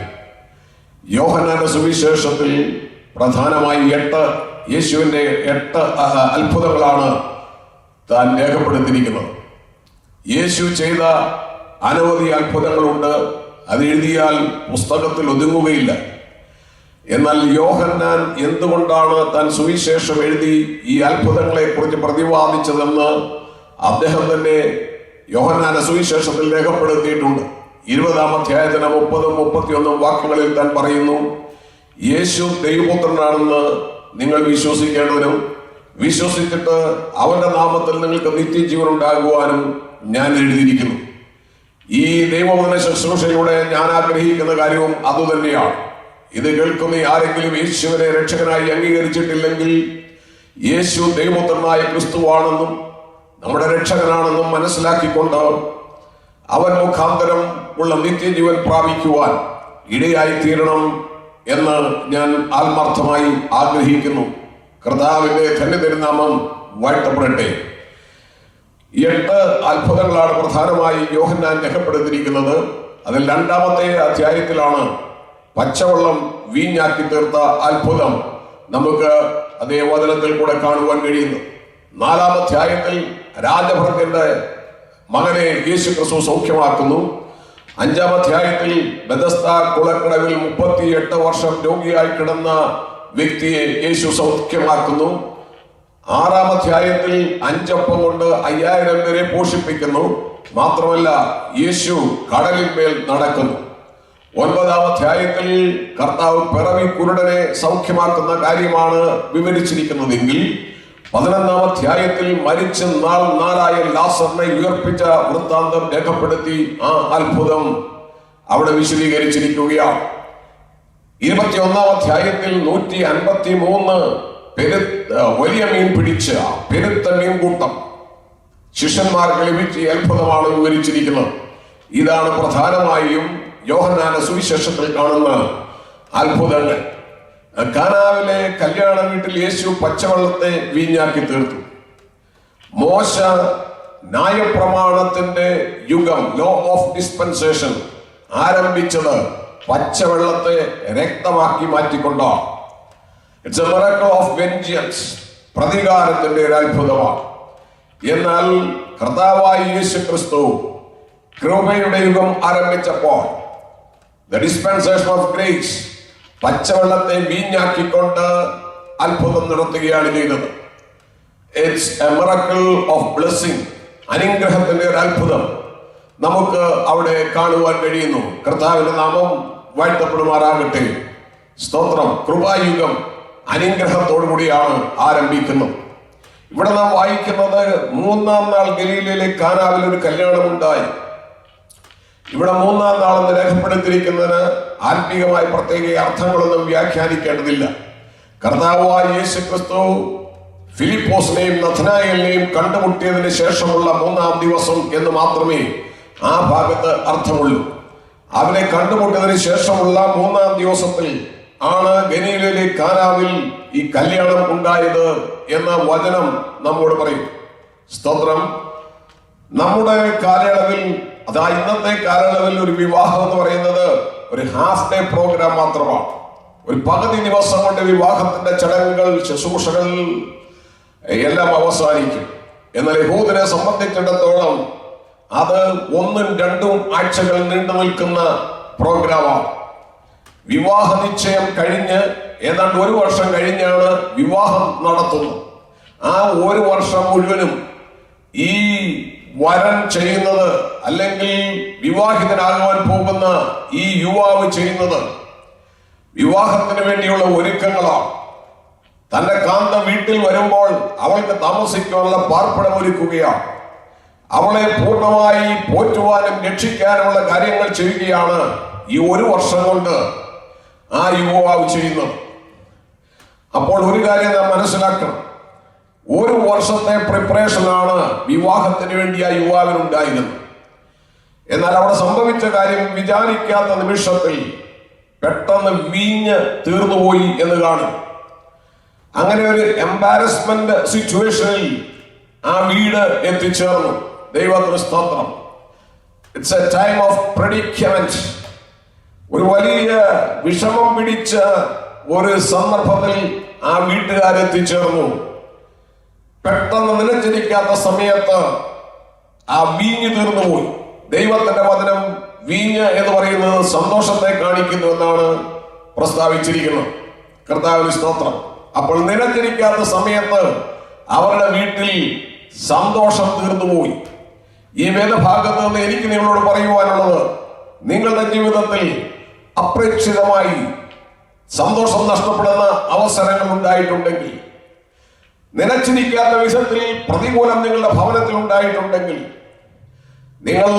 യോഹന്നാന്റെ സുവിശേഷത്തിൽ പ്രധാനമായി 8 യേശുവിന്റെ 8 അത്ഭുതങ്ങളാണ് താൻ രേഖപ്പെടുത്തിയിരിക്കുന്നത്. യേശു ചെയ്ത അനവധി അത്ഭുതങ്ങളുണ്ട്. അത് എഴുതിയാൽ പുസ്തകത്തിൽ ഒതുങ്ങുകയില്ല. എന്നാൽ യോഹന്നാൻ എന്തുകൊണ്ടാണ് താൻ സുവിശേഷം എഴുതി ഈ അത്ഭുതങ്ങളെ കുറിച്ച് പ്രതിപാദിച്ചതെന്ന് അദ്ദേഹം തന്നെ യോഹന്നാന്റെ സുവിശേഷത്തിൽ രേഖപ്പെടുത്തിയിട്ടുണ്ട്. 20-ാം അധ്യായത്തിന് 30-31 വാക്യങ്ങളിൽ താൻ പറയുന്നു, യേശു ദൈവപുത്രനാണെന്ന് നിങ്ങൾ വിശ്വസിക്കേണ്ടതിനും വിശ്വസിച്ചിട്ട് അവന്റെ നാമത്തിൽ നിങ്ങൾക്ക് നിത്യജീവൻ ഉണ്ടാകുവാനും ഞാൻ എഴുതിയിരിക്കുന്നു. ഈ ദൈവവചന ശുശ്രൂഷയിലൂടെ ഞാൻ ആഗ്രഹിക്കുന്ന കാര്യവും അതുതന്നെയാണ്. ഇത് കേൾക്കുന്ന ആരെങ്കിലും യേശുവിനെ രക്ഷകനായി അംഗീകരിച്ചിട്ടില്ലെങ്കിൽ, യേശു ദൈവപുത്രനായ ക്രിസ്തുവാണെന്നും നമ്മുടെ രക്ഷകനാണെന്നും മനസ്സിലാക്കിക്കൊണ്ട് അവൻ മുഖാന്തരം ഉള്ള നിത്യജീവൻ പ്രാപിക്കുവാൻ ഇടയായി തീരണം എന്ന് ഞാൻ ആത്മാർത്ഥമായി ആഗ്രഹിക്കുന്നു. കർത്താവിന്റെ ധന്യതിരുനാമം വാഴ്ത്തപ്പെടട്ടെ. 8 അത്ഭുതങ്ങളാണ് പ്രധാനമായി യോഹന്നാൻ രേഖപ്പെടുത്തിയിരിക്കുന്നത്. അതിൽ 2-ാമത്തെ അധ്യായത്തിലാണ് പച്ചവെള്ളം വീഞ്ഞാക്കി തീർത്ത അത്ഭുതം നമുക്ക് അതേ വചനത്തിൽ കൂടെ കാണുവാൻ കഴിയുന്നു. 4-ാം അധ്യായത്തിൽ രാജഭൃത്യന്റെ മകനെ യേശു ക്രിസ്തു സൗഖ്യമാക്കുന്നു. 5-ാം അധ്യായത്തിൽ ബെഥസ്ദ കുളക്കടവിൽ 38 വർഷം രോഗിയായി കിടന്ന വ്യക്തിയെ യേശു സൗഖ്യമാക്കുന്നു. 6-ാം അധ്യായത്തിൽ 5 അപ്പം കൊണ്ട് 5000 പേരെ പോഷിപ്പിക്കുന്നു. മാത്രമല്ല, യേശു കടലിന്മേൽ നടക്കുന്നു. 9-ാം അധ്യായത്തിൽ കർത്താവ് പിറവി കുരുടനെ സൗഖ്യമാക്കുന്ന കാര്യമാണ് വിവരിച്ചിരിക്കുന്നതെങ്കിൽ 11-ാം അധ്യായത്തിൽ മരിച്ച് നാളായ ലാസറിനെ ഉയർപ്പിച്ച വൃത്താന്തം രേഖപ്പെടുത്തി ആ അത്ഭുതം അവിടെ വിശദീകരിച്ചിരിക്കുകയാണ്. 21-ാം അധ്യായത്തിൽ 153 വലിയ മീൻ പിടിച്ച പെരുത്ത മീൻകൂട്ടം ശിഷ്യന്മാർക്ക് ലഭിച്ച അത്ഭുതമാണ് വിവരിച്ചിരിക്കുന്നത്. ഇതാണ് പ്രധാനമായും യോഹന്നാന്റെ സുവിശേഷത്തിൽ കാണുന്ന അത്ഭുതങ്ങൾ. കാനാവിലെ കല്യാണ വീട്ടിൽ യേശു പച്ചവെള്ളത്തെ വീഞ്ഞാക്കി തീർത്തു. മോശ ന്യായപ്രമാണത്തിന്റെ യുഗം, ലോ ഓഫ് ഡിസ്പെൻസേഷൻ, ആരംഭിച്ചത് പച്ചവെള്ളത്തെ രക്തമാക്കി മാറ്റിക്കൊണ്ടാണ്. It's a miracle of vengeance, പ്രതികാരത്തിന്റെ ഒരു അത്ഭുതമാണ്. എന്നാൽ കർത്താവായ യേശു ക്രിസ്തു കൃപയുടെ യുഗം ആരംഭിച്ചപ്പോൾ, ദ ഡിസ്പെൻസേഷൻ ഓഫ് ഗ്രേസ്, പച്ചവെള്ളത്തെ വീഞ്ഞാക്കിക്കൊണ്ട് അത്ഭുതം നടത്തുകയാണ് ചെയ്തത്. It's a miracle of blessing, അനുഗ്രഹത്തിന്റെ ഒരു അത്ഭുതം നമുക്ക് അവിടെ കാണുവാൻ കഴിയുന്നു. കർത്താവിന്റെ നാമം വാഴ്ത്തപ്പെടുമാറാകട്ടെ. സ്തോത്രം. കൃപായുഗം അനുഗ്രഹത്തോടു കൂടിയാണ് ആരംഭിക്കുന്നത്. ഇവിടെ നാം വായിക്കുന്നത് 3-ാം നാൾ ഗലീലയിലെ കാനാവിൽ ഒരു കല്യാണമുണ്ടായി. ഇവിടെ 3-ാം നാളെന്ന് രേഖപ്പെടുത്തിയിരിക്കുന്നതിന് ആത്മീകമായി പ്രത്യേക അർത്ഥങ്ങളൊന്നും വ്യാഖ്യാനിക്കേണ്ടതില്ല. കർത്താവായ യേശു ക്രിസ്തു ഫിലിപ്പോസിനെയും നഥനായേലിനെയും കണ്ടുമുട്ടിയതിന് ശേഷമുള്ള 3-ാം ദിവസം എന്ന് മാത്രമേ ആ ഭാഗത്ത് അർത്ഥമുള്ളൂ. അവനെ കണ്ടുമുട്ടിയതിന് ശേഷമുള്ള 3-ാം ദിവസത്തിൽ ആണ് ഗലീലയിലെ കാനാവിൽ ഈ കല്യാണം ഉണ്ടായത് എന്ന വചനം നമ്മോട് പറയും. സ്തോത്രം. നമ്മുടെ കാലയളവിൽ, ഇന്നത്തെ കാലയളവിൽ ഒരു വിവാഹം എന്ന് പറയുന്നത് ഒരു ഹാഫ് ഡേ പ്രോഗ്രാം മാത്രമാണ്. ഒരു പകുതി ദിവസം കൊണ്ട് വിവാഹത്തിന്റെ ചടങ്ങുകൾ, ശുശ്രൂഷകൾ എല്ലാം അവസാനിക്കും. എന്നാൽ യഹൂദനെ സംബന്ധിച്ചിടത്തോളം അത് 1-2 ആഴ്ചകൾ നീണ്ടു നിൽക്കുന്ന പ്രോഗ്രാമാണ്. വിവാഹ നിശ്ചയം കഴിഞ്ഞ് ഏതാണ്ട് 1 വർഷം കഴിഞ്ഞാണ് വിവാഹം നടത്തുന്നത്. ആ 1 വർഷം മുഴുവനും ഈ വരൻ ചെയ്യുന്നത്, അല്ലെങ്കിൽ വിവാഹിതനാകുവാൻ പോകുന്ന ഈ യുവാവ് ചെയ്യുന്നത് വിവാഹത്തിന് വേണ്ടിയുള്ള ഒരുക്കങ്ങളാണ്. തന്റെ കാന്ത വീട്ടിൽ വരുമ്പോൾ അവൾക്ക് താമസിക്കാനുള്ള പാർപ്പിടം ഒരുക്കുകയാണ്. അവളെ പൂർണ്ണമായി പോറ്റുവാനും രക്ഷിക്കാനുമുള്ള കാര്യങ്ങൾ ചെയ്യുകയാണ് ഈ 1 വർഷം കൊണ്ട് ആ യുവാവ് ചെയ്യുന്നത്. അപ്പോൾ ഒരു കാര്യം നാം മനസ്സിലാക്കണം. 1 വർഷത്തെ പ്രിപ്പറേഷനാണ് വിവാഹത്തിന് വേണ്ടി ആ യുവാവിനുണ്ടായിരുന്നത്. എന്നാൽ അവിടെ സംഭവിച്ച കാര്യം വിചാരിക്കാത്ത നിമിഷത്തിൽ പെട്ടെന്ന് വീഞ്ഞ് തീർന്നുപോയി എന്ന് കാണും. അങ്ങനെ ഒരു എംബാരസ്മെന്റ് സിറ്റുവേഷനിൽ ആ വീട് എത്തിച്ചേർന്നു. ദൈവത്തിന് സ്തോത്രം. It's a time of predicament. ഒരു വലിയ വിഷമം പിടിച്ച ഒരു സന്ദർഭത്തിൽ ആ വീട്ടുകാരെത്തിച്ചേർന്നു. പെട്ടെന്ന് നിലച്ചിരിക്കാത്ത സമയത്ത് ആ വീഞ്ഞ് തീർന്നുപോയി. ദൈവത്തിന്റെ വചനം വീഞ്ഞ് എന്ന് പറയുന്നത് സന്തോഷത്തെ കാണിക്കുന്നു എന്നാണ് പ്രസ്താവിച്ചിരിക്കുന്നത്. കർത്താവിന് സ്തോത്രം. അപ്പോൾ നിലച്ചിരിക്കാത്ത സമയത്ത് അവരുടെ വീട്ടിൽ സന്തോഷം തീർന്നുപോയി. ഈ വേദഭാഗത്ത് നിന്ന് എനിക്ക് നിങ്ങളോട് പറയുവാനുള്ളത്, നിങ്ങളുടെ ജീവിതത്തിൽ അപ്രതീക്ഷിതമായി സന്തോഷം നഷ്ടപ്പെടുന്ന അവസരങ്ങൾ ഉണ്ടായിട്ടുണ്ടെങ്കിൽ, നിലച്ചിരിക്കാത്ത വിധത്തിൽ പ്രതികൂലം നിങ്ങളുടെ ഭവനത്തിൽ ഉണ്ടായിട്ടുണ്ടെങ്കിൽ, നിങ്ങൾ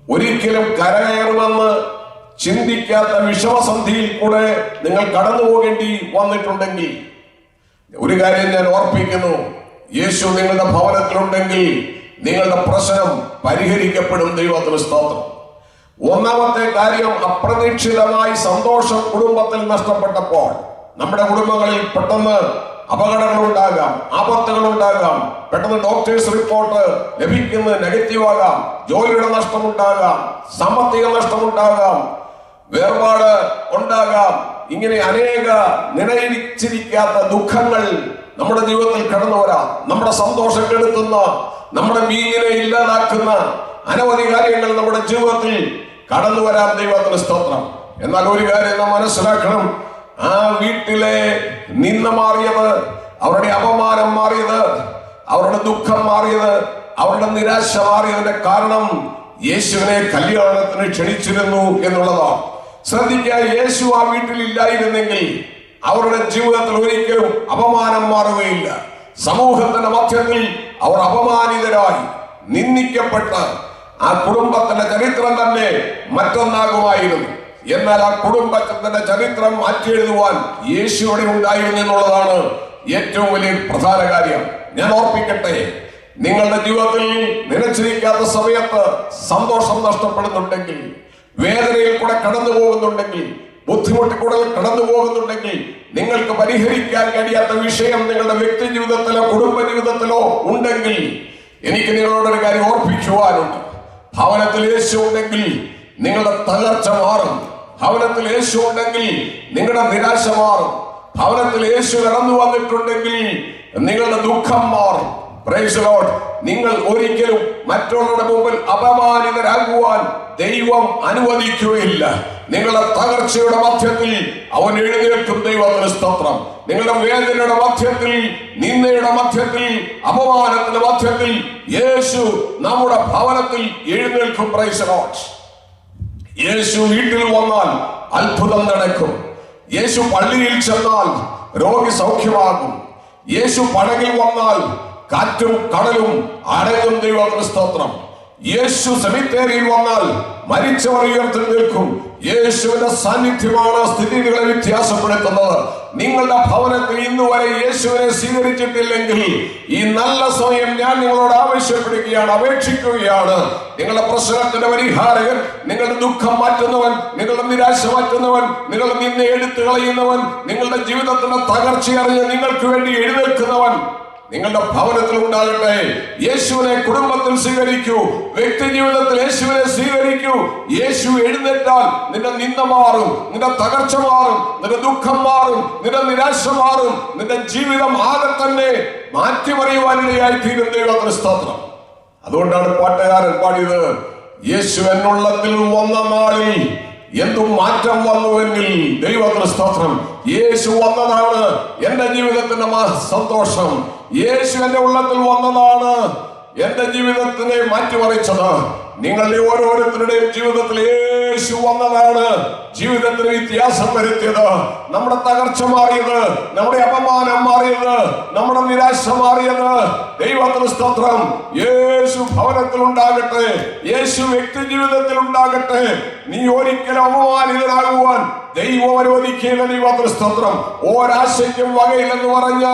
ഒരിക്കലും കരകയറുമെന്ന് ചിന്തിക്കാത്ത വിഷമസന്ധിയിൽ കൂടെ നിങ്ങൾ കടന്നു പോകേണ്ടി വന്നിട്ടുണ്ടെങ്കിൽ, ഒരു കാര്യം ഞാൻ ഓർപ്പിക്കുന്നു, യേശു നിങ്ങളുടെ ഭവനത്തിലുണ്ടെങ്കിൽ നിങ്ങളുടെ പ്രശ്നം പരിഹരിക്കപ്പെടും. ദൈവത്തിന് സ്തോത്രം. ഒന്നാമത്തെ കാര്യം, അപ്രതീക്ഷിതമായി സന്തോഷം കുടുംബത്തിൽ നഷ്ടപ്പെട്ടപ്പോൾ, നമ്മുടെ കുടുംബങ്ങളിൽ പെട്ടെന്ന് അപകടങ്ങൾ ഉണ്ടാകാം, ആപത്തുകൾ ഉണ്ടാകാം, പെട്ടെന്ന് ഡോക്ടേഴ്സ് റിപ്പോർട്ട് ലഭിക്കുന്നത് നെഗറ്റീവ് ആകാം, ജോലിയുടെ നഷ്ടമുണ്ടാകാം, സാമ്പത്തിക നഷ്ടമുണ്ടാകാം, വേർപാട് ഉണ്ടാകാം. ഇങ്ങനെ അനേക നിലയിച്ചിരിക്കാത്ത ദുഃഖങ്ങൾ നമ്മുടെ ജീവിതത്തിൽ കടന്നു വരാം. നമ്മുടെ സന്തോഷം കെടുത്തുന്ന, നമ്മുടെ വീഞ്ഞിനെ ഇല്ലാതാക്കുന്ന അനവധി കാര്യങ്ങൾ നമ്മുടെ ജീവിതത്തിൽ കടന്നു വരാം. ദൈവത്തിന് സ്തോത്രം. എന്നാൽ ഒരു കാര്യം നാം മനസ്സിലാക്കണം, ആ വീട്ടിലെ നിന്ന മാറിയത്, അവരുടെ അപമാനം മാറിയത്, അവരുടെ ദുഃഖം മാറിയത്, അവരുടെ നിരാശ മാറിയതിന്റെ കാരണം യേശുവിനെ കല്യാണത്തിന് ക്ഷണിച്ചിരുന്നു എന്നുള്ളതാണ്. ശ്രദ്ധിക്കുക, യേശു ആ വീട്ടിൽ ഇല്ലായിരുന്നെങ്കിൽ അവരുടെ ജീവിതത്തിൽ ഒരിക്കലും അപമാനം മാറുകയില്ല. സമൂഹത്തിന്റെ മധ്യത്തിൽ അവർ അപമാനിതരായി നിന്ദിക്കപ്പെട്ട് ആ കുടുംബത്തിന്റെ ചരിത്രം തന്നെ മറ്റൊന്നാകുമായിരുന്നു. എന്നാൽ ആ കുടുംബത്തിന്റെ ചരിത്രം മാറ്റിയെഴുതുവാൻ യേശു അവിടെ ഉണ്ടായിരുന്നു എന്നുള്ളതാണ് ഏറ്റവും വലിയ പ്രധാന കാര്യം. ഞാൻ ഓർപ്പിക്കട്ടെ, നിങ്ങളുടെ ജീവിതത്തിൽ നിലച്ചിരിക്കാത്ത സമയത്ത് സന്തോഷം നഷ്ടപ്പെടുന്നുണ്ടെങ്കിൽ, വേദനയിൽ കൂടെ കടന്നു പോകുന്നുണ്ടെങ്കിൽ, ബുദ്ധിമുട്ടിൽ കൂടെ കടന്നു പോകുന്നുണ്ടെങ്കിൽ, നിങ്ങൾക്ക് പരിഹരിക്കാൻ കഴിയാത്ത വിഷയം നിങ്ങളുടെ വ്യക്തി ജീവിതത്തിലോ കുടുംബ ജീവിതത്തിലോ ഉണ്ടെങ്കിൽ, എനിക്ക് നിങ്ങളോടൊരു കാര്യം ഓർപ്പിക്കുവാനുണ്ട്. ഭവനത്തിൽ യേശു ഉണ്ടെങ്കിൽ നിങ്ങളുടെ തകർച്ച മാറും. ഭവനത്തിൽ യേശു ഉണ്ടെങ്കിൽ നിങ്ങളുടെ നിരാശ മാറും. ഭവനത്തിൽ യേശു കടന്നു വന്നിട്ടുണ്ടെങ്കിൽ നിങ്ങളുടെ ദുഃഖം മാറും. Price the Lord. നിങ്ങൾ ഒരിക്കലും മറ്റുള്ളവരുടെ മുമ്പിൽ അപമാനിതരാകുവാൻ ദൈവം അനുവദിക്കുകയില്ല. നിങ്ങളുടെ തകർച്ചയുടെ മധ്യത്തിൽ അവൻ എഴുന്നേൽക്കും. ദൈവത്തിന് സ്തോത്രം. നിങ്ങളുടെ വേദനയുടെ മധ്യത്തിൽ, നിന്ദയുടെ മധ്യത്തിൽ, അപമാനത്തിന്റെ മധ്യത്തിൽ യേശു നമ്മുടെ ഭവനത്തിൽ എഴുന്നേൽക്കും. Price the Lord. യേശു വീട്ടിൽ വന്നാൽ അത്ഭുതം നടക്കും. യേശു പള്ളിയിൽ ചെന്നാൽ രോഗി സൗഖ്യമാകും. യേശു പടകിൽ വന്നാൽ കാറ്റും കടലും അടങ്ങും. ദൈവത്തിന് സ്തോത്രം. യേശു സെമിത്തേരിയിൽ വന്നാൽ മരിച്ചവർ ഉയർത്തെഴുന്നേൽക്കും. യേശുവിന്റെ സാന്നിധ്യമാണ് സ്ഥിതികളെ വ്യത്യാസപ്പെടുത്തുന്നത്. നിങ്ങളുടെ ഭവനത്തിൽ ഇന്നുവരെ യേശുവിനെ സ്വീകരിച്ചിട്ടില്ലെങ്കിൽ ഈ നല്ല സമയം ഞാൻ നിങ്ങളോട് ആവശ്യപ്പെടുകയാണ്, അപേക്ഷിക്കുകയാണ്. നിങ്ങളുടെ പ്രശ്നത്തിന്റെ പരിഹാരകൻ, നിങ്ങളുടെ ദുഃഖം മാറ്റുന്നവൻ, നിങ്ങളുടെ നിരാശ മാറ്റുന്നവൻ, നിങ്ങളുടെ നിന്നെ എടുത്തു കളയുന്നവൻ, നിങ്ങളുടെ ജീവിതത്തിന്റെ തകർച്ചയറിഞ്ഞ് നിങ്ങൾക്ക് വേണ്ടി എഴുന്നേൽക്കുന്നവൻ നിങ്ങളുടെ ഭവനത്തിൽ ഉണ്ടാകട്ടെ. യേശുവിനെ കുടുംബത്തിൽ സ്വീകരിക്കൂ, വ്യക്തി ജീവിതത്തിൽ യേശുവിനെ സ്വീകരിക്കൂ. യേശു എഴുന്നേറ്റാൽ നിന്റെ നിന്ദ മാറും, നിന്റെ തകർച്ച മാറും, നിന്റെ ദുഃഖം മാറും, നിന്റെ നിരാശ മാറും. നിന്റെ ജീവിതം ആകെ തന്നെ മാറ്റിമറിയുവാനിടയായി തീരും. ദൈവത്തിന് സ്തോത്രം. അതുകൊണ്ടാണ് പാട്ടുകാരൻ പാടിയത്, യേശു എന്നുള്ളത്തിൽ വന്ന നാളിൽ എന്തും മാറ്റം വന്നുവെങ്കിൽ. ദൈവത്തിന് സ്തോത്രം. യേശു വന്നതാണ് എന്റെ ജീവിതത്തിന്റെ സന്തോഷം. യേശു എന്റെ ഉള്ളത്തിൽ വന്നതാണ് എന്റെ ജീവിതത്തിനെ മാറ്റിമറിച്ചത്. നിങ്ങളുടെ ഓരോരുത്തരുടെയും ജീവിതത്തിൽ യേശു വന്നതാണ് ജീവിതത്തിന് വ്യത്യാസം വരുത്തിയത്. നമ്മുടെ തകർച്ച മാറിയത്, നമ്മുടെ അപമാനം മാറിയത്, നമ്മുടെ നിരാശ മാറിയത്. ദൈവത്തിന് സ്തോത്രം. യേശു ഭവനത്തിൽ ഉണ്ടാകട്ടെ, യേശു വ്യക്തി ജീവിതത്തിൽ ഉണ്ടാകട്ടെ. നീ ഒരിക്കലും അപമാനിതനാകുവാൻ ദൈവം അനുവദിക്കില്ല. ദൈവത്തിന് സ്തോത്രം. ഒരാശയ്ക്കും വകയില്ലെന്ന് പറഞ്ഞ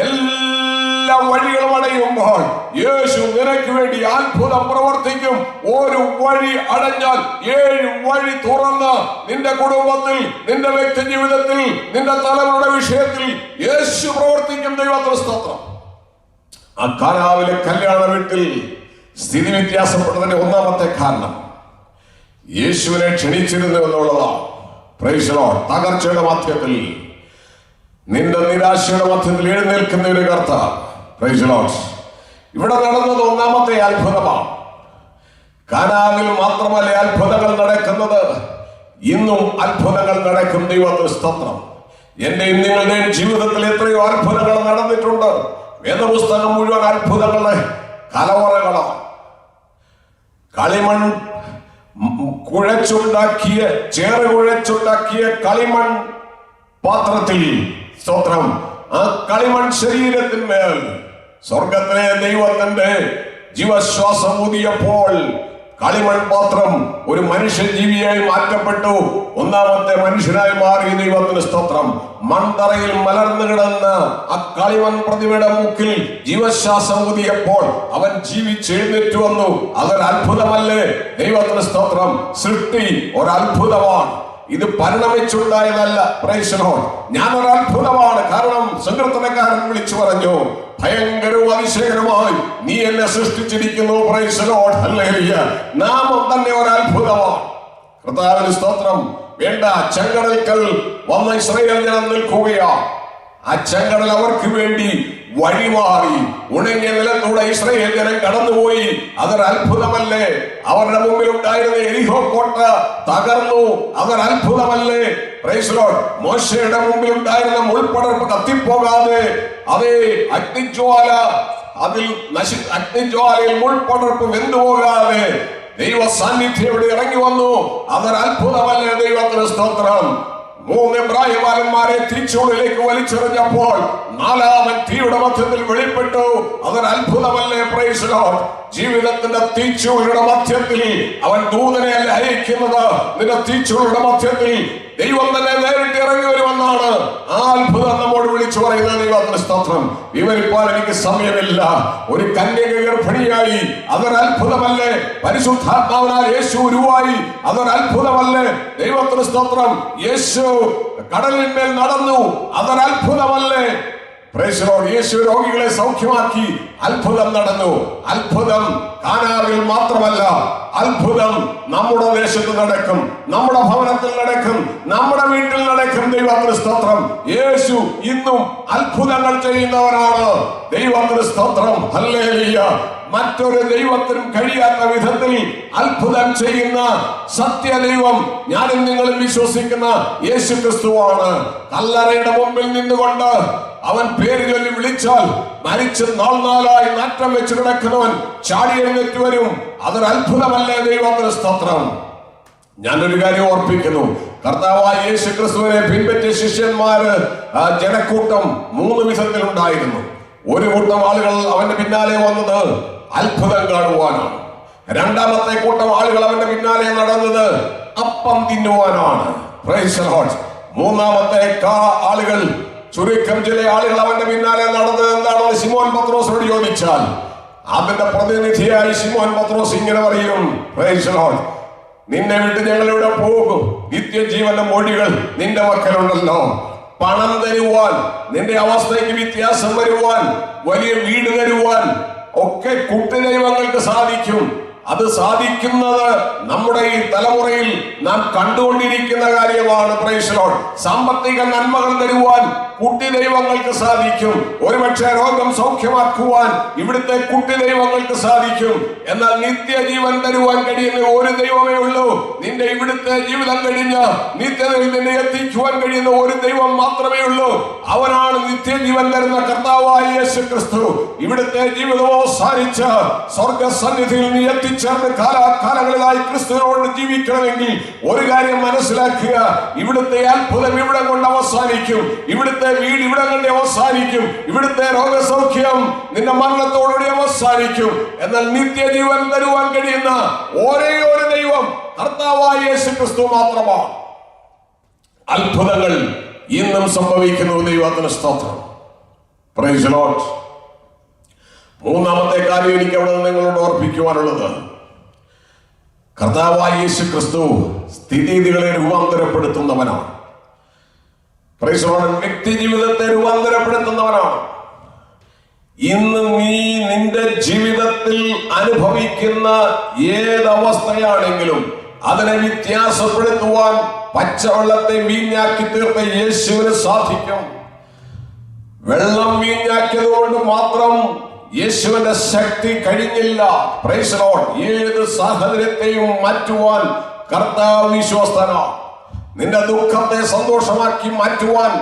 എല്ലാ വഴികളും അടയുമ്പോൾ യേശു നിനക്ക് വേണ്ടി അത്ഭുതം പ്രവർത്തിക്കും. ഒരു വഴി അടഞ്ഞാൽ 7 വഴി തുറന്ന് നിന്റെ കുടുംബത്തിൽ, നിന്റെ വ്യക്തി ജീവിതത്തിൽ, നിന്റെ തലമുറയുടെ വിഷയത്തിൽ യേശു പ്രവർത്തിക്കും. ദൈവത്തിന് സ്തോത്രം. ആ കാനാവിലെ കല്യാണ വീട്ടിൽ സ്ഥിതി വ്യത്യാസപ്പെട്ടതിന്റെ ഒന്നാമത്തെ കാരണം യേശുവിനെ ക്ഷണിച്ചിരുന്നു എന്നുള്ളതാണ്. Price the Lord. തകർച്ചയുടെ മധ്യത്തിൽ, നിന്റെ നിരാശയുടെ മധ്യത്തിൽ എഴുന്നേൽക്കുന്ന ഒരു കർത്താവ്. Price the Lord. ഇവിടെ നടന്നത് ഒന്നാമത്തെ അത്ഭുതമാണ്. കാനാവിൽ മാത്രമല്ല അത്ഭുതങ്ങൾ നടക്കുന്നത്, ഇന്നും അത്ഭുതങ്ങൾ നടക്കും. ദൈവത്തിന് സ്തോത്രം. എന്റെയും നിങ്ങളുടെയും ജീവിതത്തിൽ എത്രയോ അത്ഭുതങ്ങൾ നടന്നിട്ടുണ്ട്. വേദപുസ്തകം മുഴുവൻ അത്ഭുതങ്ങളുടെ കലവറകളാണ്. കളിമൺ കുഴച്ചുണ്ടാക്കിയ, ചേറ് കുഴച്ചുണ്ടാക്കിയ കളിമൺ പാത്രത്തിൽ, സ്തോത്രം, ആ കളിമൺ ശരീരത്തിന്മേൽ സ്വർഗത്തിലെ ദൈവത്തിന്റെ ജീവശ്വാസം ഊതിയപ്പോൾ കളിമൺ പാത്രം ഒരു മനുഷ്യജീവിയായി മാറ്റപ്പെട്ടു. ഒന്നാമത്തെ മനുഷ്യനായി മാറി. ദൈവത്തിന് സ്തോത്രം. മൺതറയിൽ മലർന്നു കിടന്ന ആ കളിമൺ പ്രതിമയുടെ മുക്കിൽ ജീവശ്വാസം ഊതിയപ്പോൾ അവൻ ജീവിച്ചെഴുന്നേറ്റ് വന്നു. അതൊരു അത്ഭുതമല്ലേ? ദൈവത്തിന് സ്തോത്രം. സൃഷ്ടി ഒരത്ഭുതമാണ്. ഇത് പരിണമിച്ചുണ്ടായതല്ല. Price the Lord. ഞാനൊരു അത്ഭുതമാണ്. കാരണം സങ്കീർത്തനക്കാരൻ വിളിച്ചു പറഞ്ഞു, ഭയങ്കരവും അതിശയകരമായി നീ എന്നെ സൃഷ്ടിച്ചിരിക്കുന്നു. Praise the Lord. ഹല്ലേലൂയ. നാമം തന്നെ ഒരു അത്ഭുതമാണ്. കർത്താവിന് സ്തോത്രം. വേണ്ട, ചെങ്കടൽക്കൽ വന്ന ഇസ്രായേൽ ജനം നിൽക്കുകയാണ്. ആ ചെങ്കടൽ അവർക്ക് വേണ്ടി വഴിമാറി. ഉണങ്ങിയ നിലത്തൂടെ ഇസ്രായേൽ ജനം കടന്നുപോയി. അതൊരു അത്ഭുതമല്ലേ? അവരുടെ മുമ്പിൽ ഉണ്ടായിരുന്ന എരിഹോ കോട്ട തകർന്നു. അതൊരു അത്ഭുതമല്ലേ? Praise the Lord. മോശയുടെ മുമ്പിൽ ഉണ്ടായിരുന്ന മുൾപടർപ്പ് കത്തിപ്പോകാതെ, അതേ അഗ്നിജ്വാല, അതിൽ അഗ്നിജ്വാലയിൽ മുൾപടർപ്പ് വെന്തുപോകാതെ ദൈവ സാന്നിധ്യം ഇവിടെ ഇറങ്ങി വന്നു. അതൊരു അത്ഭുതമല്ലേ? ദൈവത്തിന് സ്തോത്രം. 3 എബ്രായന്മാരെ തീച്ചൂടിലേക്ക് വലിച്ചെറിഞ്ഞപ്പോൾ 4-ാമൻ തീയുടെ മധ്യത്തിൽ വെളിപ്പെട്ടു. അതൊരു അത്ഭുതമല്ലേ? Praise the Lord. ജീവിതത്തിന്റെ തീച്ചൂടിയുടെ മധ്യത്തിൽ അവൻ ദൂതനെ അല്ല അയക്കുന്നത്. നിന്റെ തീച്ചൂടിയുടെ മധ്യത്തിൽ ദൈവം തന്നെ നേരിട്ട് ഇറങ്ങി വരുമെന്നാണ് ആ അത്ഭുതം നമ്മോട് വിളിച്ചു പറയുന്നത്. ദൈവത്തിന് സ്തോത്രം. വിവരിപ്പാൻ എനിക്ക് സമയമില്ല. ഒരു കന്യക ഗർഭിണിയായി. അതൊരു അത്ഭുതമല്ലേ? പരിശുദ്ധാത്മാവിനാൽ യേശു ഉരുവായി. അതൊരു അത്ഭുതമല്ലേ? ദൈവത്തിന് സ്തോത്രം. യേശു കടലിന്മേൽ നടന്നു. അതൊരു അത്ഭുതമല്ലേ? Praise the Lord. യേശു രോഗികളെ സൗഖ്യമാക്കി. അത്ഭുതം നടന്നു. അത്ഭുതം കാനാവിൽ മാത്രമല്ല, അത്ഭുതം നമ്മുടെ ദേശത്ത് നടക്കും, നമ്മുടെ ഭവനത്തിൽ നടക്കും, നമ്മുടെ വീട്ടിൽ നടക്കും. ദൈവത്തിന് സ്തോത്രം. യേശു ഇന്നും അത്ഭുതങ്ങൾ ചെയ്യുന്നവനാണ്. ദൈവത്തിന് സ്തോത്രം. ഹല്ലേലൂയ. മറ്റൊരു ദൈവത്തിനും കഴിയാത്ത വിധത്തിൽ അത്ഭുതം ചെയ്യുന്ന സത്യദൈവം ഞാനും നിങ്ങളും വിശ്വസിക്കുന്ന യേശു ക്രിസ്തുവാണ്. കല്ലറയുടെ മുമ്പിൽ നിന്നുകൊണ്ട് അവൻ പേര് ചൊല്ലി വിളിച്ചാൽ മരിച്ച് നാളായി നാറ്റം വെച്ച് കിടക്കുന്നവൻ ചാടി എഴുന്നേറ്റ് വരും. അതൊരു അത്ഭുതമല്ലേ? ദൈവത്തിന് സ്തോത്രം. ഞാനൊരു കാര്യം ഓർപ്പിക്കുന്നു. കർത്താവായ യേശു ക്രിസ്തുവിനെ പിൻപറ്റിയ ശിഷ്യന്മാര് ജനക്കൂട്ടം 3 വിധത്തിലുണ്ടായിരുന്നു. ഒരു കൂട്ടം ആളുകൾ അവന്റെ പിന്നാലെ വന്നത് അത്ഭുതം കാണുവാനാണ്. രണ്ടാമത്തെ കൂട്ടം ആളുകൾ അവന്റെ പിന്നാലെ നടന്നത് അപ്പം തിന്നുവാനാണ്. Price the Lord. മൂന്നാമത്തെ ആളുകൾ, ചുരുക്കം ചില ആളുകൾ അവന്റെ പിന്നാലെ നടന്നത് എന്താണെന്ന് ശിമോൻ പത്രോസിനോട് ചോദിച്ചാൽ അതിന്റെ പ്രതിനിധിയായി ശിമോൻ പത്രോസ് ഇങ്ങനെ പറയും, പ്രൈസ് ദി ലോർഡ്, നിന്നെ വിട്ട് ഞങ്ങൾ ഇവിടെ പോകും, നിത്യജീവന്റെ മൊഴികൾ നിന്റെ മക്കളുണ്ടല്ലോ. പണം തരുവാൻ, നിന്റെ അവസ്ഥയ്ക്ക് വ്യത്യാസം വരുവാൻ, വലിയ വീട് തരുവാൻ ഒക്കെ കുട്ടിദൈവങ്ങൾക്ക് സാധിക്കും. അത് സാധിക്കുന്നത് നമ്മുടെ ഈ തലമുറയിൽ നാം കണ്ടുകൊണ്ടിരിക്കുന്ന കാര്യമാണ്. Price the Lord. സാമ്പത്തിക നന്മകൾ തരുവാൻ കുട്ടി ദൈവങ്ങൾക്ക് സാധിക്കും. ഒരുപക്ഷെ രോഗം സൗഖ്യമാക്കുവാൻ ഇവിടുത്തെ കുട്ടി ദൈവങ്ങൾക്ക് സാധിക്കും. എന്നാൽ നിത്യജീവൻ തരുവാൻ കഴിയുന്ന ഒരു ദൈവമേ ഉള്ളൂ. നിന്റെ ഇവിടുത്തെ ജീവിതം കഴിഞ്ഞ് നിത്യതയിൽ നിന്നെ എത്തിക്കുവാൻ കഴിയുന്ന ഒരു ദൈവം മാത്രമേ ഉള്ളൂ. അവനാണ് നിത്യജീവൻ തരുന്ന കർത്താവായ യേശു ക്രിസ്തു. ഇവിടുത്തെ ജീവിതം അവസാനിച്ച് സ്വർഗസന്നിധിയിൽ നീ എത്തിച്ചേർന്ന് കാലാകാലങ്ങളിലായി ക്രിസ്തുവിനോട് ജീവിക്കണമെങ്കിൽ ഒരു കാര്യം മനസ്സിലാക്കുക, ഇവിടുത്തെ അത്ഭുതം ഇവിടം കൊണ്ട് അവസാനിക്കും. ഇവിടുത്തെ വീട് ഇവിടം കൊണ്ട് അവസാനിക്കും. ഇവിടുത്തെ രോഗസൗഖ്യം നിന്റെ മരണത്തോടുകൂടി അവസാനിക്കും. എന്നാൽ നിത്യജീവൻ തരുവാൻ കഴിയുന്ന ഒരേ ഒരു ദൈവം കർത്താവായ യേശു ക്രിസ്തു മാത്രമാണ്. അത്ഭുതങ്ങൾ ഇന്നും സംഭവിക്കുന്നു. ദൈവത്തിന് സ്തോത്രം. Praise the Lord. മൂന്നാമത്തെ കാര്യം എനിക്ക് അവിടെ നിങ്ങളോട് ഓർപ്പിക്കുവാനുള്ളത്, കർത്താവായ യേശു ക്രിസ്തു സ്ഥിതിഗതികളെ രൂപാന്തരപ്പെടുത്തുന്നവനാണ്. Praise the Lord. വ്യക്തി ജീവിതത്തെ രൂപാന്തരപ്പെടുത്തുന്നവനാണ്. ഇന്ന് നീ നിന്റെ ജീവിതത്തിൽ അനുഭവിക്കുന്ന ഏതവസ്ഥയാണെങ്കിലും അതിനെ വ്യത്യാസപ്പെടുത്തുവാൻ പച്ചവെള്ളത്തെ വീഞ്ഞാക്കി തീർത്ത യേശുവിന് സാധിക്കും. വെള്ളം വീഞ്ഞാക്കിയത് കൊണ്ട് മാത്രം യേശുവിന്റെ ശക്തി കഴിഞ്ഞില്ല. Price the Lord. ഏത് സാഹചര്യത്തെയും മാറ്റുവാൻ കർത്താവ് വിശ്വസ്തനാണ്. നിന്റെ ദുഃഖത്തെ സന്തോഷമാക്കി മാറ്റുവാൻ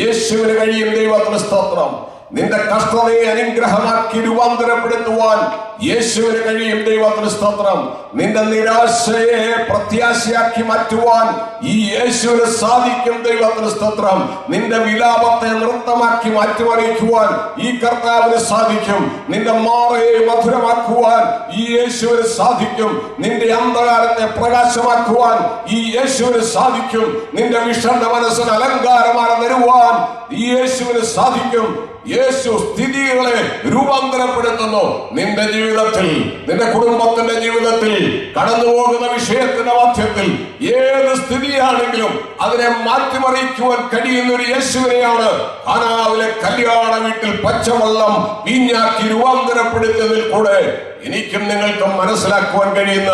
യേശുവിന് കഴിയും. ദൈവത്തിന് സ്തോത്രം. നിന്റെ കഷ്ടതയെ അനുഗ്രഹമാക്കി രൂപാന്തരപ്പെടുത്തുവാൻ യേശുവിന് കഴിയും. ദൈവത്തിന് സ്തോത്രം. നിന്റെ നിരാശയെ പ്രത്യാശയാക്കി മാറ്റുവാൻ ഈ യേശുവിന് സാധിക്കും. ദൈവത്തിന് സ്തോത്രം. നിന്റെ വിലാപത്തെ നൃത്തമാക്കി മാറ്റിമറിക്കുവാൻ ഈ കർത്താവിന് സാധിക്കും. നിന്റെ മാറയെ മധുരമാക്കുവാൻ ഈ യേശുവിന് സാധിക്കും. നിന്റെ അന്ധകാരത്തെ പ്രകാശമാക്കുവാൻ ഈ യേശുവിന് സാധിക്കും. നിന്റെ വിഷണ്ണ മനസ്സിന് അലങ്കാരമാണ് തരുവാൻ ഈ യേശുവിന് സാധിക്കും. യേശു സ്ഥിതികളെ രൂപാന്തരപ്പെടുത്തുന്നു. നിന്റെ ജീവിതത്തിൽ, നിന്റെ കുടുംബത്തിന്റെ ജീവിതത്തിൽ കടന്നു പോകുന്ന വിഷയത്തിന്റെ മധ്യത്തിൽ ഏത് സ്ഥിതിയാണെങ്കിലും അതിനെ മാറ്റിമറിക്കുവാൻ കഴിയുന്ന ഒരു യേശുവിനെയാണ് കാനാവിലെ കല്യാണ വീട്ടിൽ പച്ചവെള്ളം വീഞ്ഞാക്കി രൂപാന്തരപ്പെടുത്തിയതിൽ കൂടെ എനിക്കും നിങ്ങൾക്കും മനസ്സിലാക്കുവാൻ കഴിയുന്ന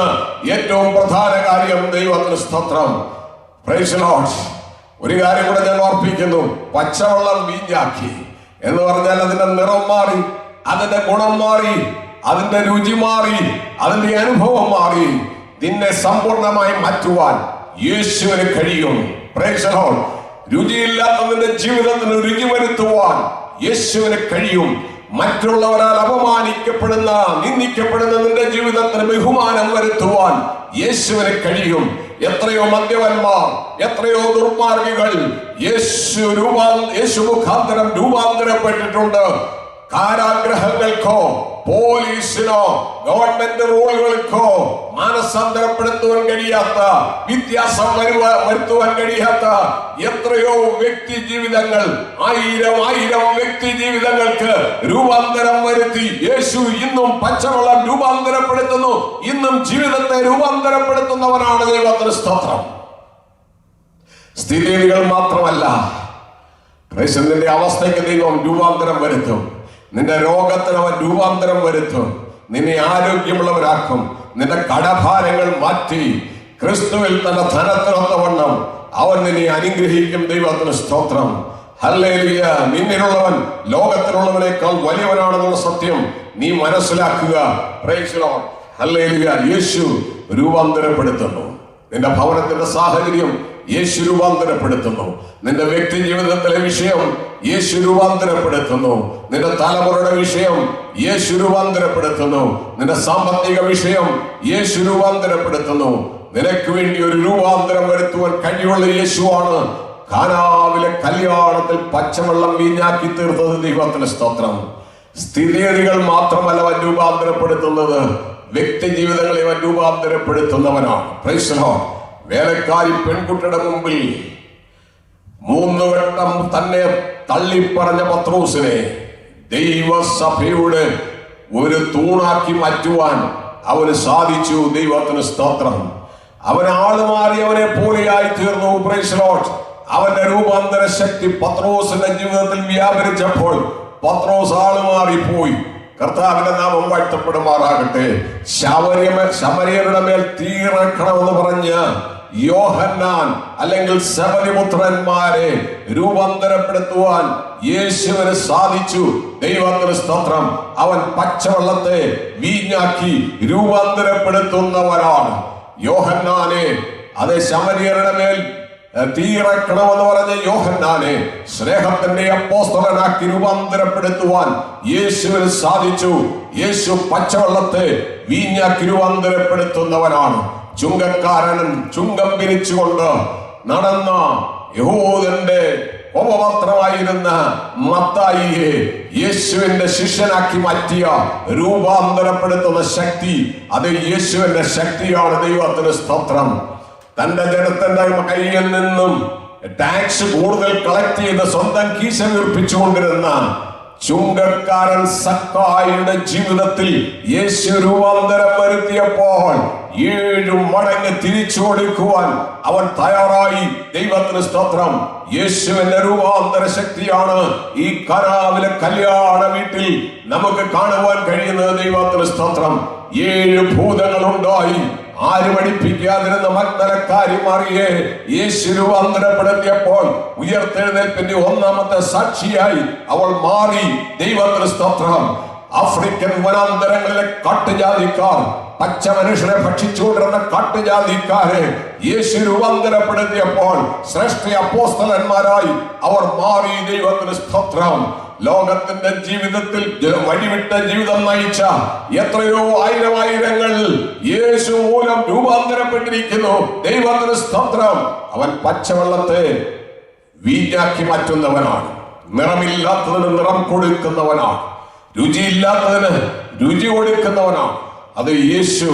ഏറ്റവും പ്രധാന കാര്യം. ദൈവത്തിന് സ്തോത്രം. Praise the Lord. ഒരു കാര്യം കൂടെ ഞാൻ ഓർപ്പിക്കുന്നു. പച്ചവെള്ളം വീഞ്ഞാക്കി എന്ന് പറഞ്ഞാൽ അതിന്റെ നിറം മാറി, അതിന്റെ ഗുണം മാറി, അതിന്റെ രുചി മാറി, അതിന്റെ അനുഭവം മാറി. നിന്നെ സമ്പൂർണമായി മാറ്റുവാൻ യേശുവിന് കഴിയും. Price the Lord. രുചിയില്ലാത്ത നിന്റെ ജീവിതത്തിന് രുചി വരുത്തുവാൻ യേശുവിന് കഴിയും. മറ്റുള്ളവരാൽ അപമാനിക്കപ്പെടുന്ന, നിന്ദിക്കപ്പെടുന്ന നിന്റെ ജീവിതത്തിന് ബഹുമാനം വരുത്തുവാൻ യേശുവിന് കഴിയും. എത്രയോ മദ്യപന്മാർ, എത്രയോ ദുർമാർഗികൾ യേശു മുഖാന്തരം രൂപാന്തരപ്പെട്ടിട്ടുണ്ട്. കാരാഗ്രഹങ്ങൾക്കോ പോലീസിനോ ഗവൺമെന്റ് റൂളുകൾക്കോ മാനസാന്തരപ്പെടുത്തുവാൻ കഴിയാത്ത, വ്യത്യാസം വരുത്തുവാൻ കഴിയാത്ത എത്രയോ വ്യക്തി ജീവിതങ്ങൾ, ആയിരം വ്യക്തി ജീവിതങ്ങൾക്ക് രൂപാന്തരം വരുത്തി യേശു ഇന്നും പച്ചവെള്ളം രൂപാന്തരപ്പെടുത്തുന്നു. ഇന്നും ജീവിതത്തെ രൂപാന്തരപ്പെടുത്തുന്നവനാണ്. ദൈവത്തിന് സ്തോത്രം. സ്ഥിതിഗതികൾ മാത്രമല്ല, നിന്റെ അവസ്ഥയ്ക്ക് ദൈവം രൂപാന്തരം വരുത്തും. നിന്റെ രോഗത്തിന് അവൻ രൂപാന്തരം വരുത്തും. നിന്നെ ആരോഗ്യമുള്ളവരാക്കും. നിന്റെ കടഭാരങ്ങൾ മാറ്റി ക്രിസ്തുവിൽ തന്റെ ധനത്തിനൊത്തവണ്ണം അവൻ നിന്നെ അനുഗ്രഹിക്കും. ദൈവത്തിന് സ്തോത്രം. ഹല്ലേലൂയ. നിന്നിലുള്ളവൻ ലോകത്തിലുള്ളവനേക്കാൾ വലിയവനാണെന്നുള്ള സത്യം നീ മനസ്സിലാക്കുക. Price the Lord. ഹല്ലേലൂയ. യേശു രൂപാന്തരപ്പെടുത്തുന്നു. നിന്റെ ഭവനത്തിന്റെ സാഹചര്യം യേശു രൂപാന്തരപ്പെടുത്തുന്നു. നിന്റെ വ്യക്തി ജീവിതത്തിലെ വിഷയം യേശു രൂപാന്തരപ്പെടുത്തുന്നു. നിന്റെ തലമുറയുടെ വിഷയം യേശു രൂപാന്തരപ്പെടുത്തുന്നു. നിന്റെ സാമ്പത്തിക വിഷയം യേശു രൂപാന്തരപ്പെടുത്തുന്നു. നിനക്ക് വേണ്ടി ഒരു രൂപാന്തരം വരുത്തുവാൻ കഴിവുള്ള യേശുവാണ് കാനാവിലെ കല്യാണത്തിൽ പച്ചവെള്ളം വീഞ്ഞാക്കി തീർത്തത്. ദൈവത്തിന് സ്തോത്രം. സ്ഥിതിഗതികൾ മാത്രമല്ല അവൻ രൂപാന്തരപ്പെടുത്തുന്നത്, വ്യക്തി ജീവിതങ്ങളെ അവൻ രൂപാന്തരപ്പെടുത്തുന്നവനാണ്. Praise the Lord. വേലക്കാരി പെൺകുട്ടിയുടെ മുമ്പിൽ 3 വട്ടം തന്നെ തള്ളിപ്പറഞ്ഞ പത്രോസിനെ ദൈവസഭയുടെ ഒരു തൂണാക്കി മാറ്റുവാൻ അവന് സാധിച്ചു. ദൈവത്തിന് സ്തോത്രം. അവൻ ആളുമാറിയവനെ പോലെയായി തീർന്നു. Price the Lord. അവന്റെ രൂപാന്തര ശക്തി പത്രോസിന്റെ ജീവിതത്തിൽ വ്യാപരിച്ചപ്പോൾ പത്രോസ് ആളുമാറിപ്പോയി. കർത്താവിന്റെ നാമം വാഴ്ത്തപ്പെടുമാറാകട്ടെ. ശമര്യരുടെ മേൽ തീയിറക്കണമെന്ന് പറഞ്ഞ യോഹന്നാൻ അല്ലെങ്കിൽ സെബദിപുത്രന്മാരെ രൂപാന്തരപ്പെടുത്തുവാൻ യേശുവിന് സാധിച്ചു. ദൈവത്തിന് സ്തോത്രം. അവൻ പച്ചവെള്ളത്തെ വീഞ്ഞാക്കി രൂപാന്തരപ്പെടുത്തുന്നവരാണ്. യോഹന്നാനെ, അതേ ശമര്യരുടെ മേൽ തീയിറക്കണമെന്ന് പറഞ്ഞ യോഹന്നാനെ സ്നേഹത്തിന്റെ അപ്പോസ്തലനാക്കി രൂപാന്തരപ്പെടുത്തുവാൻ യേശുവിന് സാധിച്ചു. യേശു പച്ചവെള്ളത്തെ വീഞ്ഞാക്കി രൂപാന്തരപ്പെടുത്തുന്നവനാണ്. ചുങ്കക്കാരനും ചുങ്കം പിരിച്ചുകൊണ്ട് നടന്ന യഹൂദന്റെ ഉപപത്രമായിരുന്ന മത്തായിയെ യേശുവിന്റെ ശിഷ്യനാക്കി മാറ്റിയ രൂപാന്തരപ്പെടുത്തുന്ന ശക്തി അത് യേശുവിന്റെ ശക്തിയാണ്. ദൈവത്തിന് സ്തോത്രം. തന്റെ ജനത്തിന്റെ കയ്യിൽ നിന്നും ടാക്സ് കൂടുതൽ കളക്ട് ചെയ്ത് സ്വന്തം കീശ വീർപ്പിച്ചുകൊണ്ടിരുന്ന ചുങ്കക്കാരൻ സക്കായിയുടെ ജീവിതത്തിൽ യേശു രൂപാന്തരം വരുത്തിയപ്പോൾ 7 മടങ്ങ് തിരിച്ചു കൊടുക്കുവാൻ അവൻ തയ്യാറായി. ദൈവത്തിന് സ്തോത്രം. യേശുവിന്റെ രൂപാന്തര ശക്തിയാണ് ഈ കനാവിലെ കല്യാണ വീട്ടിൽ നമുക്ക് കാണുവാൻ കഴിയുന്നത്. ദൈവത്തിന് സ്തോത്രം. 7 ഭൂതങ്ങളുണ്ടായി. ആരും അടിപ്പിക്കാതിരുന്ന മഗ്ദലക്കാരി മറിയെ യേശു രൂപാന്തരപ്പെടുത്തിയപ്പോൾ ഉയർത്തെഴുന്നേൽപ്പിന്റെ 1ാമത്തെ സാക്ഷിയായി അവൾ മാറി. ദൈവത്തിന് സ്തോത്രം. ആഫ്രിക്കൻ വനാന്തരങ്ങളിലെ കാട്ടുജാതിക്കാർ, പച്ച മനുഷ്യരെ ഭക്ഷിച്ചുകൊണ്ടിരുന്ന കാട്ടുജാതിക്കാരെ യേശു രൂപാന്തരപ്പെടുത്തിയപ്പോൾ ശ്രേഷ്ഠ അപ്പോസ്തലന്മാരായി അവർ മാറി. ദൈവത്തിന് സ്തോത്രം. ലോകത്തിന്റെ ജീവിതത്തിൽ വഴിവിട്ട ജീവിതം നയിച്ച എത്രയോ ആയിരങ്ങൾ യേശു മൂലം രൂപാന്തരപ്പെട്ടിരിക്കുന്നു. ദൈവത്തിന് സ്തോത്രം. അവൻ പച്ചവെള്ളത്തെ വീഞ്ഞാക്കി മാറ്റുന്നവനാണ്. നിറമില്ലാത്തതിന് നിറം കൊടുക്കുന്നവനാണ്. രുചിയില്ലാത്തതിന് രുചി കൊടുക്കുന്നവനാണ്. അത് യേശു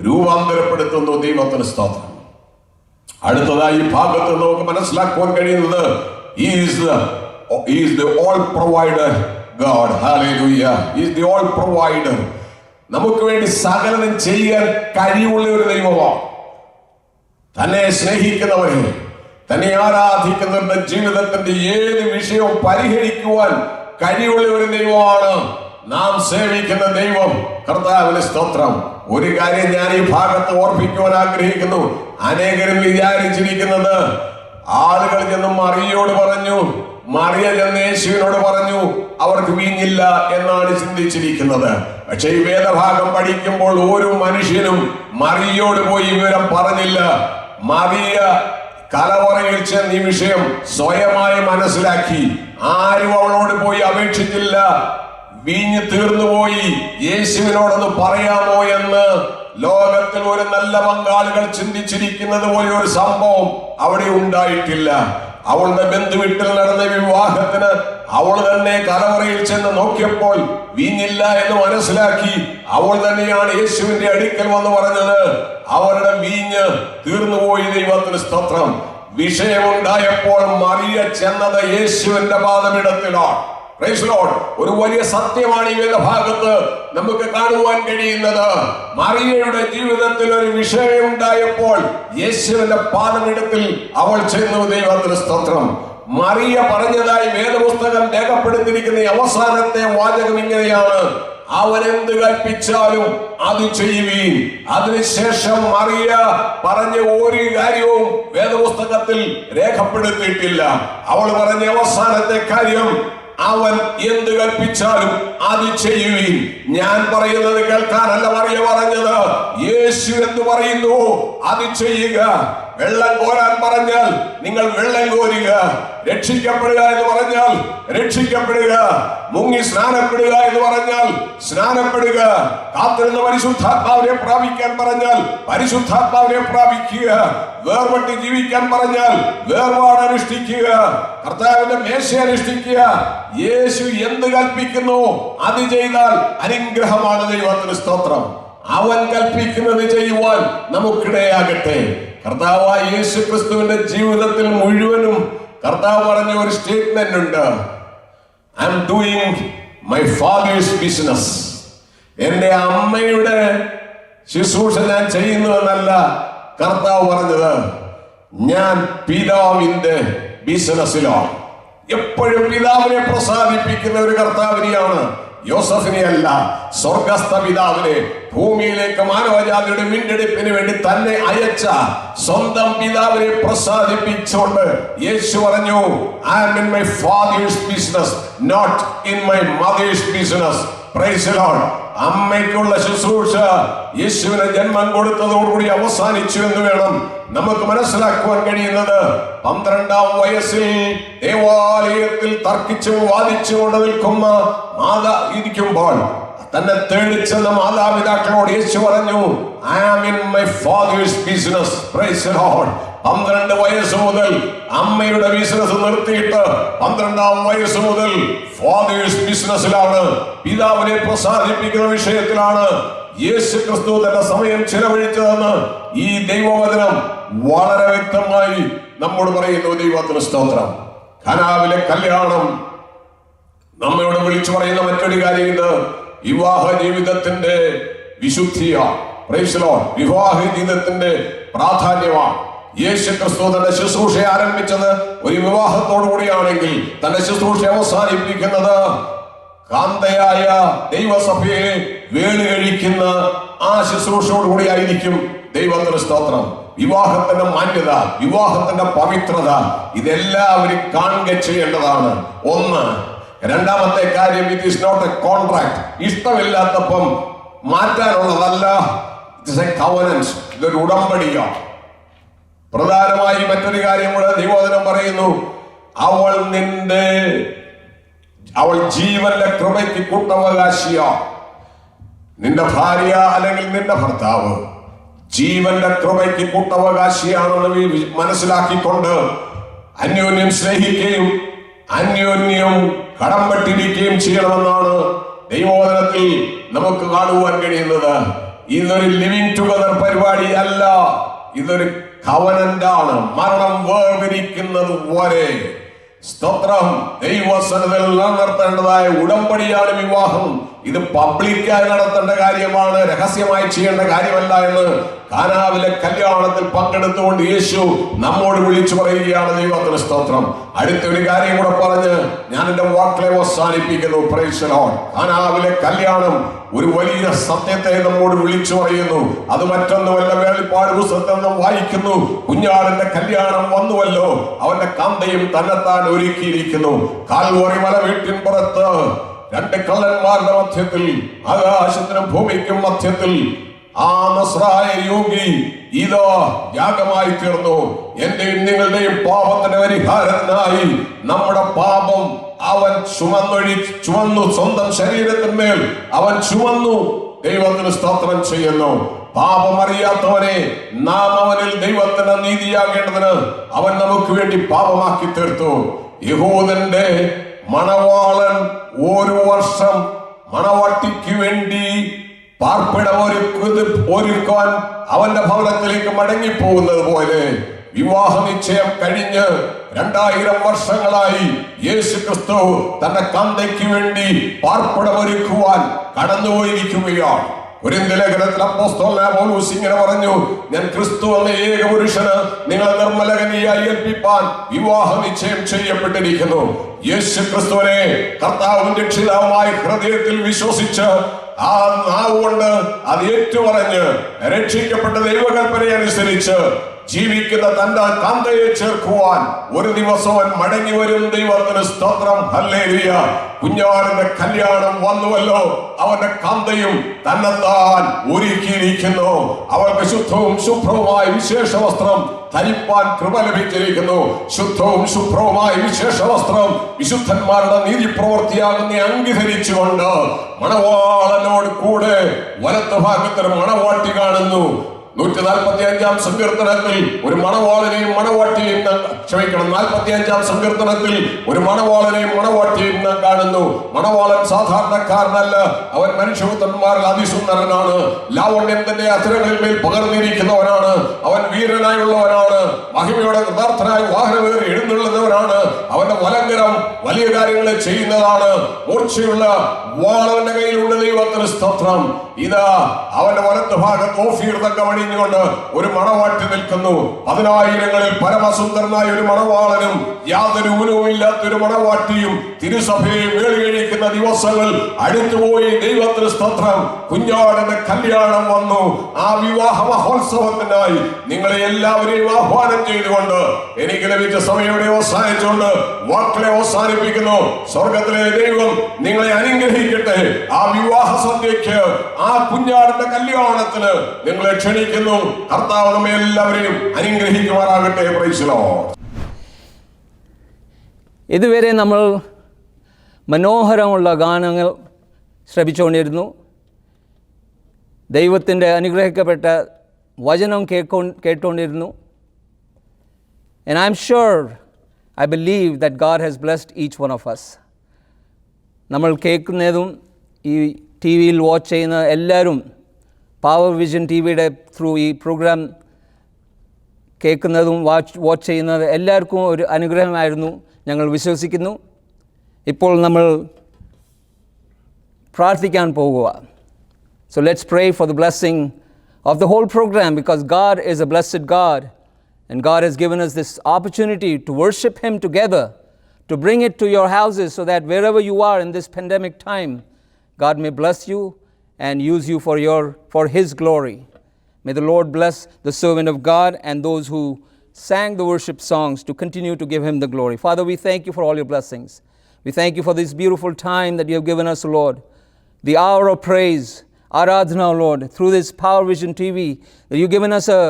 രൂപാന്തരപ്പെടുത്തുന്നു. ദൈവത്തിന് സ്തോത്രം. അടുത്തതായി ഭാഗത്ത് നമുക്ക് മനസ്സിലാക്കുവാൻ കഴിയുന്നത് He is the all provider God. Hallelujah. He is the all provider. നമുക്ക് വേണ്ടി സകലതും ചെയ്യാൻ കഴിവുള്ള ഒരു ദൈവമാണ്. തന്നെ സ്നേഹിക്കുന്നവരെ, തന്നെ ആരാധിക്കുന്നവരുടെ ജീവിതത്തിന്റെ ഏത് വിഷയവും പരിഹരിക്കുവാൻ കഴിവുള്ള ഒരു ദൈവമാണ് നാം സേവിക്കുന്ന ദൈവം. കർത്താവിന് സ്തോത്രം. ഒരു കാര്യം ഞാൻ ഈ ഭാഗത്ത് ഓർപ്പിക്കുവാൻ ആഗ്രഹിക്കുന്നു. അനേകരും വിചാരിച്ചിരിക്കുന്നത് ആളുകൾ ചെന്ന് മറിയോട് പറഞ്ഞു, മറിയ ചെന്ന് യേശുവിനോട് പറഞ്ഞു അവർക്ക് വീഞ്ഞില്ല എന്നാണ് ചിന്തിച്ചിരിക്കുന്നത്. പക്ഷെ ഈ വേദഭാഗം പഠിക്കുമ്പോൾ ഒരു മനുഷ്യനും മറിയോട് പോയി വിവരം പറഞ്ഞില്ല. മറിയ കലവറയിൽ ചെന്ന് ഈ വിഷയം സ്വയമായി മനസ്സിലാക്കി. ആരും അവളോട് പോയി അപേക്ഷിച്ചില്ല. വീഞ്ഞ് തീർന്നുപോയി, യേശുവിനോടൊന്ന് പറയാമോ എന്ന് ലോകത്തിൽ ഒരു നല്ല പങ്കാളികൾ ചിന്തിച്ചിരിക്കുന്നത് പോലെ ഒരു സംഭവം അവിടെ ഉണ്ടായിട്ടില്ല. അവളുടെ ബന്ധുവീട്ടിൽ നടന്ന വിവാഹത്തിന് അവൾ തന്നെ കലവറയിൽ ചെന്ന് നോക്കിയപ്പോൾ വീഞ്ഞില്ല എന്ന് മനസ്സിലാക്കി. അവൾ തന്നെയാണ് യേശുവിന്റെ അടുക്കൽ വന്ന് പറഞ്ഞത് അവരുടെ വീഞ്ഞ് തീർന്നുപോയി. ദൈവത്തിന് സ്തോത്രം. വിഷയമുണ്ടായപ്പോൾ മറിയ ചെന്നത് യേശുവിന്റെ പാദപീഠത്തിലാണ്. Price the Lord. ഒരു വലിയ സത്യമാണ് ഈ വേദഭാഗത്ത് നമുക്ക് കാണുവാൻ കഴിയുന്നത്. മറിയയുടെ ജീവിതത്തിൽ ഒരു വിഷയം ഉണ്ടായപ്പോൾ യേശുവിന്റെ പാദപീഠത്തിൽ അവൾ ചെന്നു. ദൈവത്തിന് സ്തോത്രം. മറിയ പറഞ്ഞതായി വേദപുസ്തകം രേഖപ്പെടുത്തിയിരിക്കുന്ന അവസാനത്തെ വാചകം ഇങ്ങനെയാണ്: അവൻ എന്ത് കൽപ്പിച്ചാലും അത് ചെയ്യുവീൻ. അതിനുശേഷം മറിയ പറഞ്ഞ ഒരു കാര്യവും വേദപുസ്തകത്തിൽ രേഖപ്പെടുത്തിയിട്ടില്ല. അവൾ പറഞ്ഞ അവസാനത്തെ കാര്യം അവൻ എന്ത് കൽപ്പിച്ചാലും അത് ചെയ്യുവീൻ. ഞാൻ പറയുന്നത് കേൾക്കാനല്ല മറിയ പറഞ്ഞത്. യേശു എന്ത് പറയുന്നു അത് ചെയ്യുക. വെള്ളം കോരാൻ പറഞ്ഞാൽ നിങ്ങൾ വെള്ളം കോരുക. രക്ഷിക്കപ്പെടുക എന്ന് പറഞ്ഞാൽ രക്ഷിക്കപ്പെടുക. മുങ്ങി സ്നാനപ്പെടുക എന്ന് പറഞ്ഞാൽ സ്നാനപ്പെടുക. കാത്തിരുന്ന പരിശുദ്ധാത്മാവിനെ പ്രാപിക്കാൻ പറഞ്ഞാൽ പരിശുദ്ധാത്മാവിനെ പ്രാപിക്കുക. വേർപെട്ട് ജീവിക്കാൻ പറഞ്ഞാൽ വേർപാട് അനുഷ്ഠിക്കുക. കർത്താവിന്റെ മേശ അനുഷ്ഠിക്കുക. യേശു എന്ത് കൽപ്പിക്കുന്നു അത് ചെയ്താൽ അനുഗ്രഹമാണ്. ദൈവത്തിന് സ്തോത്രം. അവൻ കൽപ്പിക്കുന്നത് ചെയ്യുവാൻ നമുക്കിടയാകട്ടെ. കർത്താവായ യേശു ക്രിസ്തുവിന്റെ ജീവിതത്തിൽ മുഴുവനും കർത്താവ് പറഞ്ഞ ഒരു സ്റ്റേറ്റ്മെന്റ് ഉണ്ട്, I am doing my father's business. എന്റെ അമ്മയുടെ ശുശ്രൂഷ ഞാൻ ചെയ്യുന്നു എന്നല്ല കർത്താവ് പറഞ്ഞത്, ഞാൻ പിതാവിന്റെ ബിസിനസ്സിലാണ്. എപ്പോഴും പിതാവിനെ പ്രസാദിപ്പിക്കുന്ന ഒരു കർത്താവിനെയാണ്, യോസഫിനെ അല്ല, സ്വർഗസ്ഥ പിതാവിനെ. ഭൂമിയിലേക്ക് മാനവജാതിയുടെ വീണ്ടെടുപ്പിന് വേണ്ടി തന്നെ അയച്ച സ്വന്തം പിതാവിനെ പ്രസാദിപ്പിച്ചുകൊണ്ട് യേശു പറഞ്ഞു, I am in my father's business, not in my mother's business. Praise the Lord. അമ്മയ്ക്കുള്ള ശുശ്രൂഷ യേശുവിന് ജന്മം കൊടുത്തതോടുകൂടി അവസാനിച്ചു എന്ന് വേണം നമുക്ക് മനസ്സിലാക്കുവാൻ കഴിയുന്നത്. 12-ാം വയസ്സിൽ ദേവാലയത്തിൽ തർക്കിച്ചും വാദിച്ചുകൊണ്ട് നിൽക്കുന്ന ഇരിക്കുമ്പോൾ തന്നെ തേടിച്ചെന്ന മാതാപിതാക്കളോട് യേശു പറഞ്ഞു, I am in my father's business. Praise the Lord. 12 വയസ്സ് മുതൽ അമ്മയുടെ ബിസിനസ് നിർത്തിയിട്ട് 12-ാം വയസ്സ് മുതൽ ഫാദേഴ്സ് ബിസിനസ്സിലാണ്, പിതാവിനെ പ്രസാദിപ്പിക്കുന്ന വിഷയത്തിലാണ് യേശു ക്രിസ്തു തന്റെ സമയം ചിലവഴിച്ചതെന്ന് ഈ ദൈവവചനം വളരെ വ്യക്തമായി നമ്മോട് പറയുന്നു. ദൈവത്തിന് സ്തോത്രം. ഖനാവിലെ കല്യാണം നമ്മയോട് വിളിച്ചു പറയുന്ന മറ്റൊരു കാര്യം ഇത് വിവാഹ ജീവിതത്തിന്റെ വിശുദ്ധിയാണ്. Price the Lord. വിവാഹ ജീവിതത്തിന്റെ പ്രാധാന്യമാണ്. യേശു ക്രിസ്തു തന്റെ ശുശ്രൂഷ ആരംഭിച്ചത് ഒരു വിവാഹത്തോടു കൂടിയാണെങ്കിൽ തന്റെ ശുശ്രൂഷ അവസാനിപ്പിക്കുന്നത് കാന്തയായ ദൈവസഭയെ വേളി കഴിക്കുന്ന ആ ശുശ്രൂഷയോടുകൂടി ആയിരിക്കും. ദൈവത്തിന് സ്തോത്രം. വിവാഹത്തിന്റെ മാന്യത, വിവാഹത്തിന്റെ പവിത്രത ഇതെല്ലാവരും കാണുക ചെയ്യേണ്ടതാണ്. ഒന്ന്. രണ്ടാമത്തെ കാര്യം, it is not a contract. ഇഷ്ടമില്ലാത്തപ്പം മാറ്റാനുള്ളതല്ല, ഇറ്റ്സ് എ കവനന്റ്. ഇതൊരു ഉടമ്പടിയാണ്. പ്രധാനമായി മറ്റൊരു കാര്യം കൂടെ ദൈവവചനം പറയുന്നു, അവൾ ജീവന്റെ കൃപയ്ക്ക് കൂട്ടവകാശിയാണ്. നിന്റെ ഭാര്യ അല്ലെങ്കിൽ നിന്റെ ഭർത്താവ് ജീവന്റെ കൃപയ്ക്ക് കൂട്ടവകാശിയാണെന്ന് മനസ്സിലാക്കിക്കൊണ്ട് അന്യോന്യം സ്നേഹിക്കുകയും അന്യോന്യം കടംപെട്ടിരിക്കുകയും ചെയ്യണമെന്നാണ് ദൈവവചനത്തിൽ നമുക്ക് കാണുവാൻ കഴിയുന്നത്. ഇതൊരു ലിവിങ് ടുഗദർ പരിപാടിയല്ല, ഇതൊരു കവനന്റ് ആണ്. മരണം വേർതിരിക്കുന്നത് വരെ സ്തോത്രം ദൈവസന്നിധിയിൽ നടത്തേണ്ടതായ ഉടമ്പടിയാണ് വിവാഹം. ഇത് പബ്ലിക്കായി നടത്തേണ്ട കാര്യമാണ്, രഹസ്യമായി ചെയ്യേണ്ട കാര്യമല്ല എന്ന് കാനാവിലെ കല്യാണത്തിൽ പങ്കെടുത്തുകൊണ്ട് യേശു നമ്മോട് വിളിച്ചു പറയുകയാണ്. ദൈവത്തിന് സ്തോത്രം. അടുത്തൊരു കാര്യം കൂടെ പറഞ്ഞ് ഞാൻ എന്റെ വാക്കുകളെ അവസാനിപ്പിക്കുന്നു. Price the Lord. കാനാവിലെ കല്യാണം ഒരു വലിയ സത്യത്തെ നമ്മോട് വിളിച്ചു പറയുന്നു. അത് മറ്റൊന്നുമല്ല, വെളിപ്പാട് പുസ്തകത്തിൽ നാം വായിക്കുന്നു, കുഞ്ഞാടിന്റെ കല്യാണം വന്നുവല്ലോ, അവന്റെ കാന്തയും തന്നെത്താൻ ഒരുക്കിയിരിക്കുന്നു. കാൽവറി മല വീട്ടിൻ പുറത്ത് രണ്ട് കള്ളന്മാരുടെ മധ്യത്തിൽ, ആകാശത്തിനും ഭൂമിക്കും മധ്യത്തിൽ ആ നസ്രായ യോഗി ഇതോ യാഗമായി തീർന്നു. എന്റെയും നിങ്ങളുടെയും പാപത്തിന്റെ പരിഹാരത്തിനായി നമ്മുടെ പാപം അവൻ ചുമന്നു സ്വന്തം ശരീരത്തിന്മേൽ അവൻ ചുമന്നു. ദൈവത്തിന് സ്തോത്രം ചെയ്യുന്നു. പാപമറിയാത്തവനെ നാം അവനിൽ ദൈവത്തിന്റെ നീതിയാകേണ്ടതിന് അവൻ നമുക്ക് വേണ്ടി പാപമാക്കി തീർത്തു. യഹൂദന്റെ മണവാളൻ ഒരു വർഷം മണവാട്ടിക്ക് വേണ്ടി പാർപ്പിടം ഒരുക്കാൻ അവന്റെ ഭവനത്തിലേക്ക് മടങ്ങിപ്പോകുന്നത് പോലെ വിവാഹ നിശ്ചയം കഴിഞ്ഞ് 2000 വർഷങ്ങളായി യേശു ക്രിസ്തു തന്റെ കാന്തയ്ക്ക് വേണ്ടി പാർപ്പിടം ഒരുക്കുവാൻ കടന്നുപോയിരിക്കുകയാണ്. കൊരിന്ത്യർ ലേഖനത്തിൽ അപ്പോസ്തലനായ പൗലോസ് ഇങ്ങനെ പറഞ്ഞു, ഞാൻ ക്രിസ്തു എന്ന ഏക പുരുഷന് നിങ്ങളെ നിർമ്മലകനിയായി ഏൽപ്പിപ്പാൻ വിവാഹ നിശ്ചയം ചെയ്യപ്പെട്ടിരിക്കുന്നു. യേശു ക്രിസ്തുവിനെ കർത്താവും രക്ഷിതാവുമായി ഹൃദയത്തിൽ വിശ്വസിച്ച് ആ നാവുകൊണ്ട് അത് ഏറ്റുപറഞ്ഞ് രക്ഷിക്കപ്പെട്ട ദൈവകൽപ്പന അനുസരിച്ച് ജീവിക്കുന്ന തന്റെ കാന്തയെ ചേർക്കുവാൻ ഒരു ദിവസം അവൻ മടങ്ങി വരും. ദൈവത്തിന് സ്തോത്രം. ഹല്ലേലൂയ. കുഞ്ഞാടിന്റെ കല്യാണം വന്നുവല്ലോ, അവന്റെ കാന്തയും തന്നെത്താൻ ഒരുക്കിയിരിക്കുന്നു. അവൾക്ക് ശുദ്ധവും ശുഭ്രവുമായ വിശേഷ വസ്ത്രം ധരിപ്പാൻ കൃപ ലഭിച്ചിരിക്കുന്നു. ശുദ്ധവും ശുഭ്രവുമായ വിശേഷ വസ്ത്രം വിശുദ്ധന്മാരുടെ നീതി പ്രവൃത്തിയാകുന്ന അങ്കി ധരിച്ചുകൊണ്ട് മണവാളനോട് കൂടെ വലത്ത് ഭാഗത്തിൽ മണവാട്ടി കാണുന്നു. 145-ാം സങ്കീർത്തനത്തിൽ ഒരു മണവാളനെയും മണവാട്ടിയെയും 45-ാം സങ്കീർത്തനത്തിൽ ഒരു മണവാളനെയും മണവാട്ടിയെയും നാം കാണുന്നു. മണവാളൻ സാധാരണക്കാരനല്ല, അവൻ മനുഷ്യപുത്രന്മാരിൽ അതിസുന്ദരനാണ്. ലാവണ്യം തന്റെ അധരങ്ങളിൽ മേൽ പകർന്നിരിക്കുന്നവനാണ്. അവൻ വീരനായുള്ളവനാണ്, മഹിമയുടെ കൃതാർത്ഥനായി വാഹനമേറി എഴുന്നള്ളുന്നവനാണ്. അവന്റെ വലങ്കരം വലിയ കാര്യങ്ങളെ ചെയ്യുന്നതാണ്. മൂർച്ചയുള്ള വാളവന്റെ കയ്യിലുള്ള ദൈവത്തിന് സ്തോത്രം. ഇതാ അവന്റെ വലത്ത് ഭാഗത്ത് ഓഫീർ തക്ക വടിഞ്ഞുകൊണ്ട് ഒരു മണവാട്ടി നിൽക്കുന്നു. 10,000-ങ്ങളിൽ പരമസുന്ദരനായ ഒരു മണവാളനും യാതൊരു ഊനവുമില്ലാത്തൊരു മണവാട്ടിയും തിരുസഭയെ വേളികഴിക്കുന്ന ദിവസങ്ങൾ അടുത്തുപോയി. ദൈവത്തിന് സ്തോത്രം. കുഞ്ഞാടിന്റെ കല്യാണം വന്നു. ആ വിവാഹ മഹോത്സവത്തിനായി നിങ്ങളെ എല്ലാവരെയും ആഹ്വാനം ചെയ്തുകൊണ്ട് എനിക്ക് ലഭിച്ച സമയയുടെ അവസാനിച്ചുകൊണ്ട് വാക്കുകളെ അവസാനിപ്പിക്കുന്നു. സ്വർഗത്തിലെ ദൈവം നിങ്ങളെ അനുഗ്രഹിക്കട്ടെ. ആ വിവാഹ സദ്യക്ക്, ആ കുഞ്ഞാടിന്റെ കല്യാണത്തിന് നിങ്ങളെ ക്ഷണിക്കുന്നു. കർത്താവ് നമ്മെ എല്ലാവരെയും അനുഗ്രഹിക്കുമാറാകട്ടെ. Price the Lord. ഇതുവരെ നമ്മൾ മനോഹരമുള്ള ഗാനങ്ങൾ ശ്രവിച്ചുകൊണ്ടിരുന്നു. ദൈവത്തിൻ്റെ അനുഗ്രഹിക്കപ്പെട്ട വചനം കേട്ടുകൊണ്ടിരുന്നു. And I'm sure, I believe that God has blessed each one of us. നമ്മൾ കേൾക്കുന്നതും ഈ ടി വിയിൽ വാച്ച് ചെയ്യുന്ന എല്ലാവരും, പവർ വിഷൻ ടി വിയുടെ ത്രൂ ഈ പ്രോഗ്രാം കേൾക്കുന്നതും വാച്ച് ചെയ്യുന്നത് എല്ലാവർക്കും ഒരു അനുഗ്രഹമായിരുന്നു ഞങ്ങൾ വിശ്വസിക്കുന്നു. ഇപ്പോൾ നമ്മൾ പ്രാർത്ഥിക്കാൻ പോകുക. So let's pray for the blessing of the whole program, because God is a blessed God, and God has given us this opportunity to worship Him together, to bring it to your houses so that wherever you are in this pandemic time, God may bless you and use you for His glory. May the Lord bless the servant of God and those who sang the worship songs to continue to give Him the glory. Father, we thank you for all your blessings. We thank you for this beautiful time that you have given us, Lord. The hour of praise, Aradhana, Lord, through this Power Vision TV, that you've given us a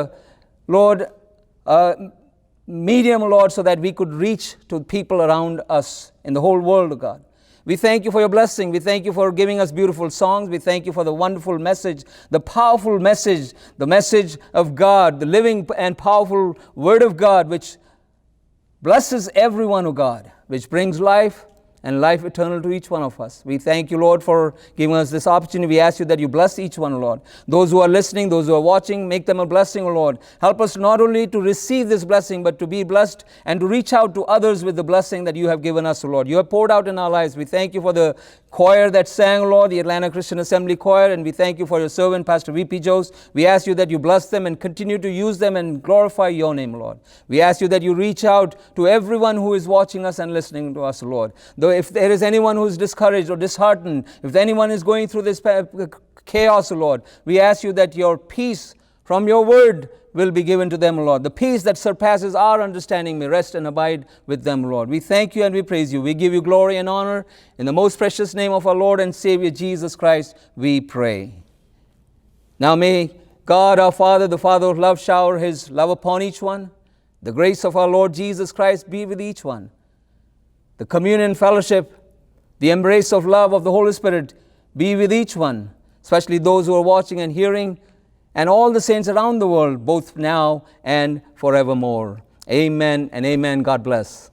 medium, Lord, so that we could reach to people around us in the whole world, God. We thank you for your blessing. We thank you for giving us beautiful songs. We thank you for the wonderful message, the powerful message, the message of God, the living and powerful Word of God, which blesses everyone, O God, which brings life and life eternal to each one of us. We thank you, Lord, for giving us this opportunity. We ask you that you bless each one, Lord. Those who are listening, those who are watching, make them a blessing, O Lord. Help us not only to receive this blessing, but to be blessed and to reach out to others with the blessing that you have given us, O Lord. You have poured out in our lives. We thank you for the choir that sang, Lord, the Atlanta Christian Assembly choir, and we thank you for your servant, Pastor V.P. Jose. We ask you that you bless them and continue to use them and glorify your name, Lord. We ask you that you reach out to everyone who is watching us and listening to us, Lord. Though if there is anyone who is discouraged or disheartened, if anyone is going through this chaos, Lord, we ask you that your peace from your word will be given to them, Lord. The peace that surpasses our understanding may rest and abide with them, Lord. We thank you and we praise you. We give you glory and honor. In the most precious name of our Lord and Savior Jesus Christ, we pray. Now may God our Father, the Father of love, shower His love upon each one. The grace of our Lord Jesus Christ be with each one. The communion fellowship, the embrace of love of the Holy Spirit be with each one, especially those who are watching and hearing, and all the saints around the world, both now and forevermore. Amen and amen. God bless.